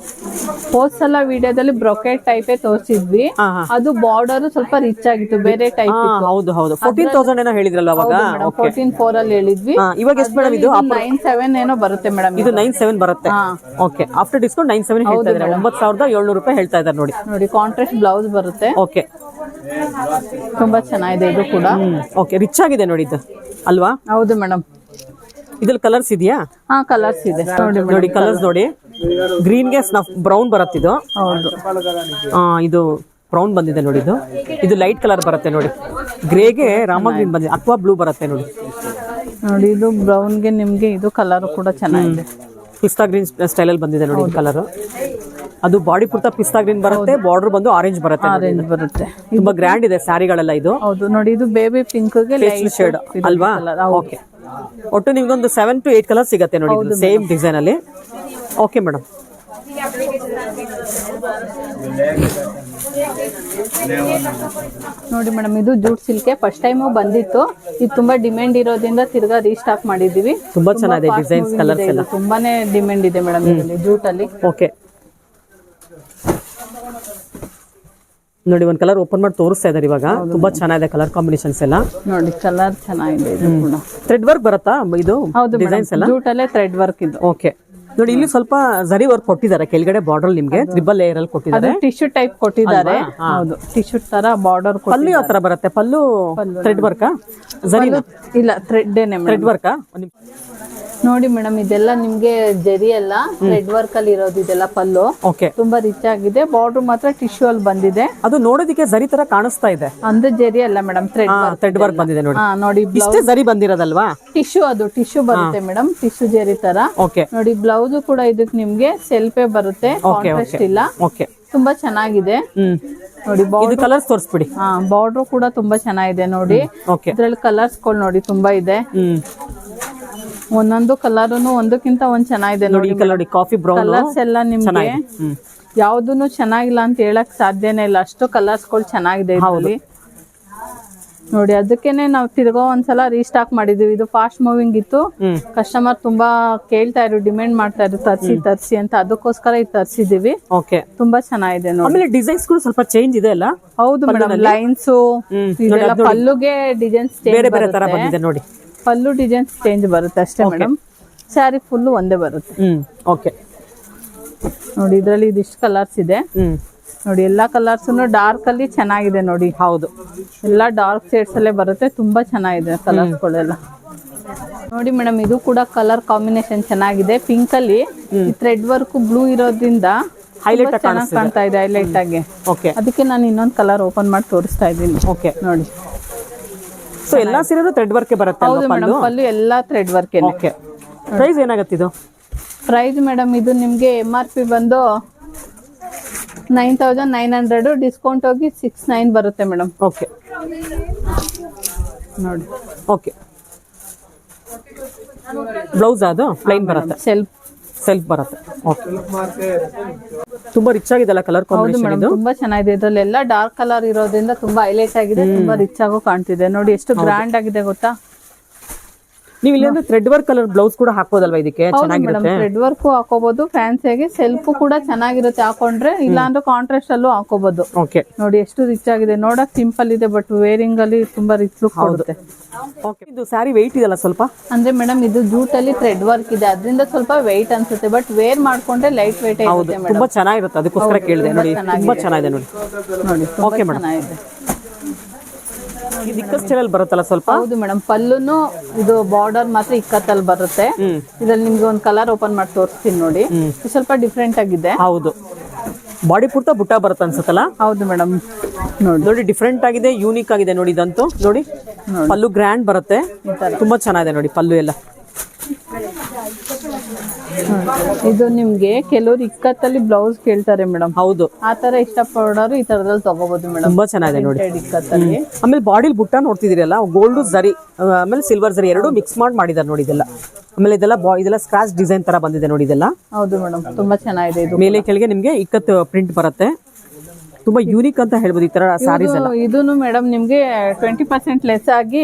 ಹೋದ್ಸಲ ವಿಡಿಯೋದಲ್ಲಿ ಬ್ರೊಕೆಟ್ ಟೈಪೇ ತೋರಿಸಿದ್ವಿ, ಅದು ಬಾರ್ಡರ್ ಸ್ವಲ್ಪ ರಿಚ್ ಆಗಿತ್ತು, ಬೇರೆ ಟೈಪ್. ಹೌದು ಹೌದು 14,000 ಏನೋ ಹೇಳಿದ್ರಲ್ಲ ಅವಾಗ? 14,400 ಅಲ್ಲಿ ಹೇಳಿದ್ವಿ. ಇವಾಗ ಎಷ್ಟು ಮೇಡಮ್ ಇದು? 97 ಏನೋ ಬರುತ್ತೆ ಮೇಡಮ್. ಇದು 97 ಬರುತ್ತೆ. ಓಕೆ ಆಫ್ಟರ್ ಡಿಸ್ಕೌಂಟ್ 97 ಹೇಳ್ತಾ ಇದ್ದಾರೆ. 9,700 ರೂಪಾಯಿ ಹೇಳ್ತಾ ಇದ್ದಾರೆ ನೋಡಿ. ನೋಡಿ ಕಾಂಟ್ರಾಸ್ಟ್ ಬ್ಲೌಸ್ ಬರುತ್ತೆ. ಓಕೆ ತುಂಬಾ ಚೆನ್ನಾಗಿದೆ ಇದು ಕೂಡ. ಓಕೆ ರಿಚ್ ಆಗಿದೆ ನೋಡಿ ಇದು ಅಲ್ವಾ? ಹೌದು ಮೇಡಮ್. ಇದ್ರಲ್ಲಿ ಕಲರ್ಸ್ ಇದೆಯಾ? ಹಾ ಕಲರ್ಸ್ ಇದೆ ನೋಡಿ ಕಲರ್ಸ್ ನೋಡಿ. ಗ್ರೀನ್ ಗೆ ಸ್ನಫ್ ಬ್ರೌನ್ ಬರುತ್ತೆ ಇದು. ಹೌದು ಇದು ಬ್ರೌನ್ ಬಂದಿದೆ ನೋಡಿ. ಇದು ಲೈಟ್ ಕಲರ್ ಬರುತ್ತೆ ನೋಡಿ. ಗ್ರೇಗೆ ರಾಮ ಗ್ರೀನ್ ಬಂದಿದೆ, ಅಥವಾ ಬ್ಲೂ ಬರುತ್ತೆ ನೋಡಿ. ನೋಡಿ ಇದು ಬ್ರೌನ್ ಗೆ ನಿಮ್ಗೆ ಇದು ಕಲರ್ ಕೂಡ ಚೆನ್ನಾಗಿದೆ. ಪಿಸ್ತಾ ಗ್ರೀನ್ ಸ್ಟೈಲ್ ಅಲ್ಲಿ ಬಂದಿದೆ ನೋಡಿ ಕಲರ್. ಅದು ಬಾಡಿ ಪೂರ್ತ ಪಿಸ್ತಾ ಗ್ರೀನ್ ಬರುತ್ತೆ, ಬಾರ್ಡರ್ ಬಂದು ಆರೆಂಜ್ ಬರುತ್ತೆ. ಆರೆಂಜ್ ಬರುತ್ತೆ. ತುಂಬಾ ಗ್ರ್ಯಾಂಡ್ ಇದೆ ಸ್ಯಾರಿಗಳೆಲ್ಲ ಇದು. ಹೌದು ನೋಡಿ ಇದು ಬೇಬಿ ಪಿಂಕ್ ಗೆ ಲೈಟ್ ಶೇಡ್ ಅಲ್ವಾ? ಓಕೆ ಒಟ್ಟು ನಿಮ್ಗೊಂದು 7 to 8 ಕಲರ್ ಸಿಗುತ್ತೆ ನೋಡಿ ಸೇಮ್ ಡಿಸೈನ್ ಅಲ್ಲಿ. Okay madam. ನೋಡಿ ಮೇಡಮ್ ಇದು ಜೂಟ್ ಸಿಲ್ಕ್ ಫಸ್ಟ್ ಟೈಮ್ ಬಂದಿತ್ತು. ಇದು ತುಂಬಾ ಡಿಮ್ಯಾಂಡ್ ಇರೋದ್ರಿಂದ ತಿರ್ಗಾ ರೀಸ್ಟಾಕ್ ಮಾಡಿದೀವಿ. ತುಂಬಾ ಚೆನ್ನಾಗಿದೆ ಡಿಸೈನ್ಸ್, ಕಲರ್ಸ್ ಎಲ್ಲ ತುಂಬಾನೇ ಡಿಮ್ಯಾಂಡ್ ಇದೆ ಮೇಡಮ್ ಇದರಲ್ಲಿ ಜೂಟ್ ಅಲ್ಲಿ. ಓಕೆ ನೋಡಿ ಒಂದ್ ಕಲರ್ ಓಪನ್ ಮಾಡಿ ತೋರಿಸ್ತಾ ಇದಾರೆ ಇವಾಗ. ತುಂಬಾ ಚೆನ್ನಾಗಿದೆ ಕಲರ್ ಕಾಂಬಿನೇಷನ್ಸ್ ಎಲ್ಲ. ನೋಡಿ ಕಲರ್ ಚೆನ್ನಾಗಿದೆ ಇದು ಕೂಡ. ಥ್ರೆಡ್ ವರ್ಕ್ ಬರುತ್ತಾ ಇದು? ಹೌದು ಡಿಸೈನ್ಸ್ ಎಲ್ಲ ಜೂಟ್ ಅಲ್ಲೇ ಥ್ರೆಡ್ ವರ್ಕ್ ಇದು. ಓಕೆ ನೋಡಿ ಇಲ್ಲಿ ಸ್ವಲ್ಪ ಜರಿ ವರ್ಕ್ ಕೊಟ್ಟಿದ್ದಾರೆ ಕೆಳಗಡೆ ಬಾರ್ಡರ್ ನಿಮ್ಗೆ ಟ್ರಿಬಲ್ ಲೇಯರ್ ಅಲ್ಲಿ ಕೊಟ್ಟಿದ್ದಾರೆ. ಟಿಶ್ಯೂ ಟೈಪ್ ಕೊಟ್ಟಿದ್ದಾರೆ. ಹೌದು ಟಿಶ್ಯೂ ತರ ಬಾರ್ಡರ್. ಪಲ್ಲು ಯಾವ ತರ ಬರುತ್ತೆ? ಪಲ್ಲು ಥ್ರೆಡ್ ವರ್ಕ್ ಜರಿ ಇಲ್ಲ ಥ್ರೆಡ್ ವರ್ಕ್. ನೋಡಿ ಮೇಡಮ್ ಇದೆಲ್ಲ ನಿಮ್ಗೆ ಜರಿ ಎಲ್ಲ ಥ್ರೆಡ್ ವರ್ಕ್ ಅಲ್ಲಿ ಇರೋದು ಇದೆಲ್ಲ ಪಲ್ಲು. ಓಕೆ ತುಂಬಾ ರಿಚ್ ಆಗಿದೆ. ಬಾರ್ಡರ್ ಮಾತ್ರ ಟಿಶ್ಯೂ ಅಲ್ಲಿ ಬಂದಿದೆ. ಅದು ನೋಡೋದಕ್ಕೆ ಜರಿ ತರ ಕಾಣಿಸ್ತಾ ಇದೆ. ಅಂದ್ರೆ ಜರಿ ಅಲ್ಲ ಮೇಡಮ್ ಥ್ರೆಡ್ ವರ್ಕ್ ಬಂದಿದೆ ನೋಡಿ. ನೋಡಿ ಇಷ್ಟೇ ಜರಿ ಬಂದಿರೋದಲ್ವಾ? ಟಿಶ್ಯೂ ಅದು ಟಿಶ್ಯೂ ಬರುತ್ತೆ ಮೇಡಮ್, ಟಿಶ್ಯೂ ಜರಿ ತರ. ಓಕೆ ನೋಡಿ ಬ್ಲೌಸ್ ಕೂಡ ಇದಕ್ಕೆ ನಿಮ್ಗೆ ಸೆಲ್ಫೇ ಬರುತ್ತೆ, ಕಾಂಟ್ರಾಸ್ಟ್ ಇಲ್ಲ. ಓಕೆ ತುಂಬಾ ಚೆನ್ನಾಗಿದೆ. ನೋಡಿ ಇದು ಕಲರ್ಸ್ ತೋರಿಸ್ಬಿಡಿ. ಬಾರ್ಡ್ರು ಕೂಡ ತುಂಬಾ ಚೆನ್ನಾಗಿದೆ ನೋಡಿ. ಓಕೆ, ಇದ್ರಲ್ಲಿ ಕಲರ್ಸ್ಗಳು ನೋಡಿ ತುಂಬಾ ಇದೆ. ಒಂದೊಂದು ಕಲರ್ನು ಒಂದಕ್ಕಿಂತ ಒಂದ್ ಚೆನ್ನಾಗಿದೆ ನೋಡಿ. ನೋಡಿ ಕಾಫಿ ಬ್ರೌನ್ ಕಲರ್ಸ್ ಎಲ್ಲ ನಿಮ್ಗೆ ಯಾವ್ದೂನು ಚೆನ್ನಾಗಿಲ್ಲ ಅಂತ ಹೇಳಕ್ ಸಾಧ್ಯನೇ ಇಲ್ಲ, ಅಷ್ಟು ಕಲರ್ಸ್ಗಳು ಚೆನ್ನಾಗಿದೆ ಇದರಲ್ಲಿ ನೋಡಿ. ಅದಕ್ಕೇನೆ ನಾವು ತಿರ್ಗೋ ಒಂದ್ಸಲ ರೀಸ್ಟಾಕ್ ಮಾಡಿದೀವಿ. ಇದು ಫಾಸ್ಟ್ ಮೂವಿಂಗ್ ಇತ್ತು, ಕಸ್ಟಮರ್ ತುಂಬಾ ಕೇಳ್ತಾ ಇದ್ರು, ಡಿಮ್ಯಾಂಡ್ ಮಾಡ್ತಾ ಇದ್ರು ತರ್ಸಿ ಅಂತ, ಅದಕ್ಕೋಸ್ಕರ ಇದು ತರ್ಸಿದೀವಿ. ಓಕೆ, ತುಂಬಾ ಚೆನ್ನಾಗಿದೆ ನೋಡಿ. ಆಮೇಲೆ ಡಿಸೈನ್ಸ್ ಕೂಡ ಸ್ವಲ್ಪ ಚೇಂಜ್ ಇದೆ ಅಲ್ಲ? ಹೌದು ಮೇಡಮ್, ಲೈನ್ಸ್ ಇದೆಲ್ಲ ಪಲ್ಲುಗೆ ಡಿಸೈನ್ಸ್ ಬೇರೆ ಬೇರೆ ತರ ಬಂದಿದೆ ನೋಡಿ. ಪಲ್ಲು ಡಿಸೈನ್ಸ್ ಚೇಂಜ್ ಬರುತ್ತೆ ಅಷ್ಟೇ ಮೇಡಮ್, ಸ್ಯಾರಿ ಫುಲ್ ಒಂದೇ ಬರುತ್ತೆ. ಓಕೆ ನೋಡಿ ಇದ್ರಲ್ಲಿ ಇದಿಷ್ಟು ಕಲರ್ಸ್ ಇದೆ ನೋಡಿ. ಎಲ್ಲಾ ಕಲರ್ಸ್ ಡಾರ್ಕ್ ಅಲ್ಲಿ ಚೆನ್ನಾಗಿದೆ ನೋಡಿ. ಹೌದು, ಎಲ್ಲಾ ಡಾರ್ಕ್ ಶೇಡ್ಸ್ ಅಲ್ಲೇ ಬರುತ್ತೆ, ತುಂಬಾ ಚೆನ್ನಾಗಿದೆ ಕಲರ್ಸ್ ಗಳೆಲ್ಲ ನೋಡಿ ಮೇಡಮ್. ಇದು ಕೂಡ ಕಲರ್ ಕಾಂಬಿನೇಷನ್ ಚೆನ್ನಾಗಿದೆ. ಪಿಂಕ್ ಅಲ್ಲಿ ಥ್ರೆಡ್ ವರ್ಕ್ ಬ್ಲೂ ಇರೋದ್ರಿಂದ ಹೈಲೈಟ್ ಚೆನ್ನಾಗಿ ಕಾಣ್ತಾ ಇದೆ, ಹೈಲೈಟ್ ಆಗಿ. ಓಕೆ, ಅದಕ್ಕೆ ನಾನು ಇನ್ನೊಂದು ಕಲರ್ ಓಪನ್ ಮಾಡಿ ತೋರಿಸ್ತಾ ಇದ್ದೀನಿ. ಓಕೆ ನೋಡಿ, ಸೊ ಎಲ್ಲಾ ಸೀರೆನೂ ಥ್ರೆಡ್ ವರ್ಕ್ ಬರುತ್ತೆ. ಹೌದು ಮೇಡಮ್, ಪಲ್ಲು ಎಲ್ಲಾ ಥ್ರೆಡ್ ವರ್ಕ್. ಓಕೆ, ಪ್ರೈಸ್ ಏನಾಗುತ್ತೆ ಇದು? ಪ್ರೈಸ್ ಮೇಡಮ್ ಇದು ನಿಮ್ಗೆ MRP ಬಂದು 9900, ಡಿಸ್ಕೌಂಟ್ ಹೋಗಿ 69 ಬರುತ್ತೆ ಮೇಡಮ್. ಓಕೆ ನೋಡಿ, ಓಕೆ. ಬ್ಲೌಸ್ ಅದು ಪ್ಲೈನ್ ಬರುತ್ತೆ, ಸೆಲ್ಫ್ ಬರುತ್ತೆ. ಓಕೆ, ತುಂಬಾ ರಿಚ್ ಆಗಿದೆ ಕಲರ್ ಕಾಂಬಿನೇಷನ್. ಇದು ತುಂಬಾ ಚೆನ್ನಾಗಿದೆ. ಇದ್ರಲ್ಲಿ ಎಲ್ಲ ಡಾರ್ಕ್ ಕಲರ್ ಇರೋದ್ರಿಂದ ತುಂಬಾ ಹೈಲೈಟ್ ಆಗಿದೆ, ತುಂಬಾ ರಿಚ್ ಆಗೋ ಕಾಣ್ತಿದೆ ನೋಡಿ. ಎಷ್ಟು ಗ್ರ್ಯಾಂಡ್ ಆಗಿದೆ ಗೊತ್ತಾ. ನೀವು ಇಲ್ಲಿ ಥ್ರೆಡ್ ವರ್ಕ್ ಕಲರ್ ಬ್ಲೌಸ್ ಕೂಡ ಹಾಕೋದಲ್ವಾ ಇದಕ್ಕೆ? ಚೆನ್ನಾಗಿರುತ್ತೆ. ಥ್ರೆಡ್ ವರ್ಕ್ ಹಾಕೋಬಹುದು, ಫ್ಯಾನ್ಸಿಯಾಗಿ ಸೆಲ್ಫ್ ಕೂಡ ಚೆನ್ನಾಗಿರುತ್ತೆ ಹಾಕೊಂಡ್ರೆ, ಇಲ್ಲ ಅಂದ್ರೆ ಕಾಂಟ್ರಾಸ್ಟ್ ಅಲ್ಲೂ ಹಾಕೋಬಹುದು. ಓಕೆ, ನೋಡಿ ಎಷ್ಟು ರಿಚ್ ಆಗಿದೆ. ನೋಡಕ್ ಸಿಂಪಲ್ ಇದೆ, ಬಟ್ ವೇರಿಂಗ್ ಅಲ್ಲಿ ತುಂಬಾ ರಿಚ್ ಲುಕ್ ಕೊಡುತ್ತೆ. ಓಕೆ, ಇದು ಸ್ಯಾರಿ ವೆಯ್ಟ್ ಇದೆಲ್ಲ ಸ್ವಲ್ಪ? ಅಂದ್ರೆ ಮೇಡಮ್ ಇದು ಜೂಟ್ ಅಲ್ಲಿ ಥ್ರೆಡ್ ವರ್ಕ್ ಇದೆ, ಅದರಿಂದ ಸ್ವಲ್ಪ ವೆಯ್ಟ್ ಅನ್ಸುತ್ತೆ, ಬಟ್ ವೇರ್ ಮಾಡ್ಕೊಂಡ್ರೆ ಲೈಟ್ ವೆಯ್ಟ್ ಆಗುತ್ತೆ. ತುಂಬಾ ಚೆನ್ನಾಗಿರುತ್ತೆ, ಅದಕ್ಕೋಸ್ಕರ ಕೇಳಿದೆ ನೋಡಿ. ತುಂಬಾ ಚೆನ್ನಾಗಿದೆ ನೋಡಿ. ನೋಡಿ, ಓಕೆ ಮೇಡಮ್, ಚೆನ್ನಾಗಿದೆ. ಇದು ಇಕ್ಕತ್ತಲ್ಲಿ ಬರುತ್ತಲ್ಲ ಸ್ವಲ್ಪ? ಹೌದು ಮೇಡಮ್, ಪಲ್ಲುನು ಇದು ಬಾರ್ಡರ್ ಮಾತ್ರ ಇಕ್ಕತ್ತಲ್ಲಿ ಬರುತ್ತೆ. ಇದ್ರಲ್ಲಿ ನಿಮ್ಗೆ ಒಂದು ಕಲರ್ ಓಪನ್ ಮಾಡಿ ತೋರಿಸ್ತೀನಿ ನೋಡಿ. ಇದು ಸ್ವಲ್ಪ ಡಿಫ್ರೆಂಟ್ ಆಗಿದೆ. ಹೌದು, ಬಾಡಿ ಪೂರ್ತ ಬುಟ್ಟ ಬರುತ್ತೆ ಅನ್ಸುತ್ತಲ್ಲ? ಹೌದು ಮೇಡಮ್, ನೋಡಿ ಡಿಫ್ರೆಂಟ್ ಆಗಿದೆ, ಯೂನಿಕ್ ಆಗಿದೆ ನೋಡಿ. ಇದಂತೂ ನೋಡಿ, ಪಲ್ಲು ಗ್ರ್ಯಾಂಡ್ ಬರುತ್ತೆ, ತುಂಬಾ ಚೆನ್ನಾಗಿದೆ ನೋಡಿ ಪಲ್ಲು ಎಲ್ಲ. ಇದು ನಿಮ್ಗೆ ಕೆಲವರು ಇಕ್ಕತ್ತಲ್ಲಿ ಬ್ಲೌಸ್ ಕೇಳ್ತಾರೆ ಮೇಡಮ್. ಹೌದು, ಆ ತರ ಇಷ್ಟಪಡೋರು ಈ ತರದಲ್ಲಿ ತಗೋಬಹುದು ಮೇಡಮ್. ತುಂಬಾ ಚೆನ್ನಾಗಿದೆ ನೋಡಿ ಇಕ್ಕತ್ತಲ್ಲಿ. ಆಮೇಲೆ ಬಾಡಿಲಿ ಬುಟ್ಟ ನೋಡ್ತಿದ್ದೀರಲ್ಲ, ಗೋಲ್ಡ್ ಜರಿ ಆಮೇಲೆ ಸಿಲ್ವರ್ ಜರಿ ಎರಡು ಮಿಕ್ಸ್ ಮಾಡಿದ್ದಾರೆ ನೋಡಿ ಇದೆಲ್ಲ. ಆಮೇಲೆ ಇದೆಲ್ಲ ಸ್ಕ್ರಾಚ್ ಡಿಸೈನ್ ತರ ಬಂದಿದೆ ನೋಡಿ ಇದೆಲ್ಲ. ಹೌದು ಮೇಡಮ್, ತುಂಬಾ ಚೆನ್ನಾಗಿದೆ. ಇದು ಮೇಲೆ ಕೆಳಗೆ ನಿಮ್ಗೆ ಇಕ್ಕತ್ ಪ್ರಿಂಟ್ ಬರುತ್ತೆ, ತುಂಬಾ ಯೂನಿಕ್ ಅಂತ ಹೇಳ್ಬೋದು ಈ ತರ ಸಾರೀಸ್ ಎಲ್ಲ. ಇದೂನು ಮೇಡಮ್ ನಿಮ್ಗೆ 20% ಲೆಸ್ ಆಗಿ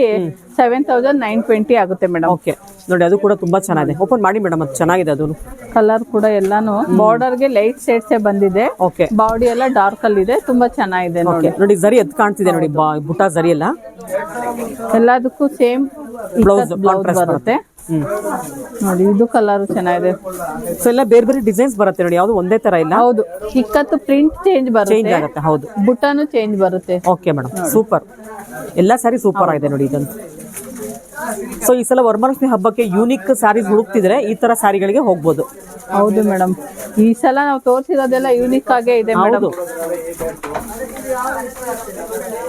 7920 ಆಗುತ್ತೆ ಮೇಡಮ್. ಓಕೆ, ನೋಡಿ ಅದು ಕೂಡ ತುಂಬಾ ಚೆನ್ನಾಗಿದೆ. ಓಪನ್ ಮಾಡಿ ಮೇಡಮ್, ಅದು ಚೆನ್ನಾಗಿದೆ. ಅದು ಕಲರ್ ಕೂಡ ಎಲ್ಲಾನು ಬಾರ್ಡರ್ ಗೆ ಲೈಟ್ ಶೇಡ್ಸ್ ಬಂದಿದೆ. ಓಕೆ, ಬಾಡಿ ಎಲ್ಲ ಡಾರ್ಕ್ ಅಲ್ಲಿ ಇದೆ, ತುಂಬಾ ಚೆನ್ನಾಗಿದೆ ನೋಡಿ. ನೋಡಿ ಜರಿ ಎದ್ ಕಾಣ್ತಿದೆ ನೋಡಿ, ಬುಟ್ಟ ಜರಿ ಎಲ್ಲ. ಎಲ್ಲದಕ್ಕೂ ಸೇಮ್ ಬ್ಲೌಸ್ ಬರುತ್ತೆ ನೋಡಿ. ಇದು ಕಲರ್ ಚೆನ್ನಾಗಿದೆ. ಸೊ ಎಲ್ಲ ಬೇರೆ ಬೇರೆ ಡಿಸೈನ್ಸ್ ಬರುತ್ತೆ ನೋಡಿ, ಯಾವ್ದು ಒಂದೇ ತರ ಇಲ್ಲ. ಹೌದು, ಇಕ್ಕತ್ತು ಪ್ರಿಂಟ್ ಚೇಂಜ್ ಆಗುತ್ತೆ. ಹೌದು, ಬುಟ್ಟಾನು ಚೇಂಜ್ ಬರುತ್ತೆ. Okay madam, super. ಎಲ್ಲ ಸ್ಯಾರಿ ಸೂಪರ್ ಆಗಿದೆ ನೋಡಿ ಇದಂತೂ. ಸೊ ಈ ಸಲ ವರಮಹಾಲಕ್ಷ್ಮಿ ಹಬ್ಬಕ್ಕೆ ಯೂನಿಕ್ ಸ್ಯಾರೀಸ್ ಹುಡುಕ್ತಿದ್ರೆ ಈ ತರ ಸ್ಯಾರಿಗಳಿಗೆ ಹೋಗ್ಬೋದು. ಹೌದು ಮೇಡಮ್, ಈ ಸಲ ನಾವು ತೋರಿಸಿರೋದೆಲ್ಲ ಯೂನಿಕ್ ಆಗೇ ಇದೆ ಮೇಡಮ್.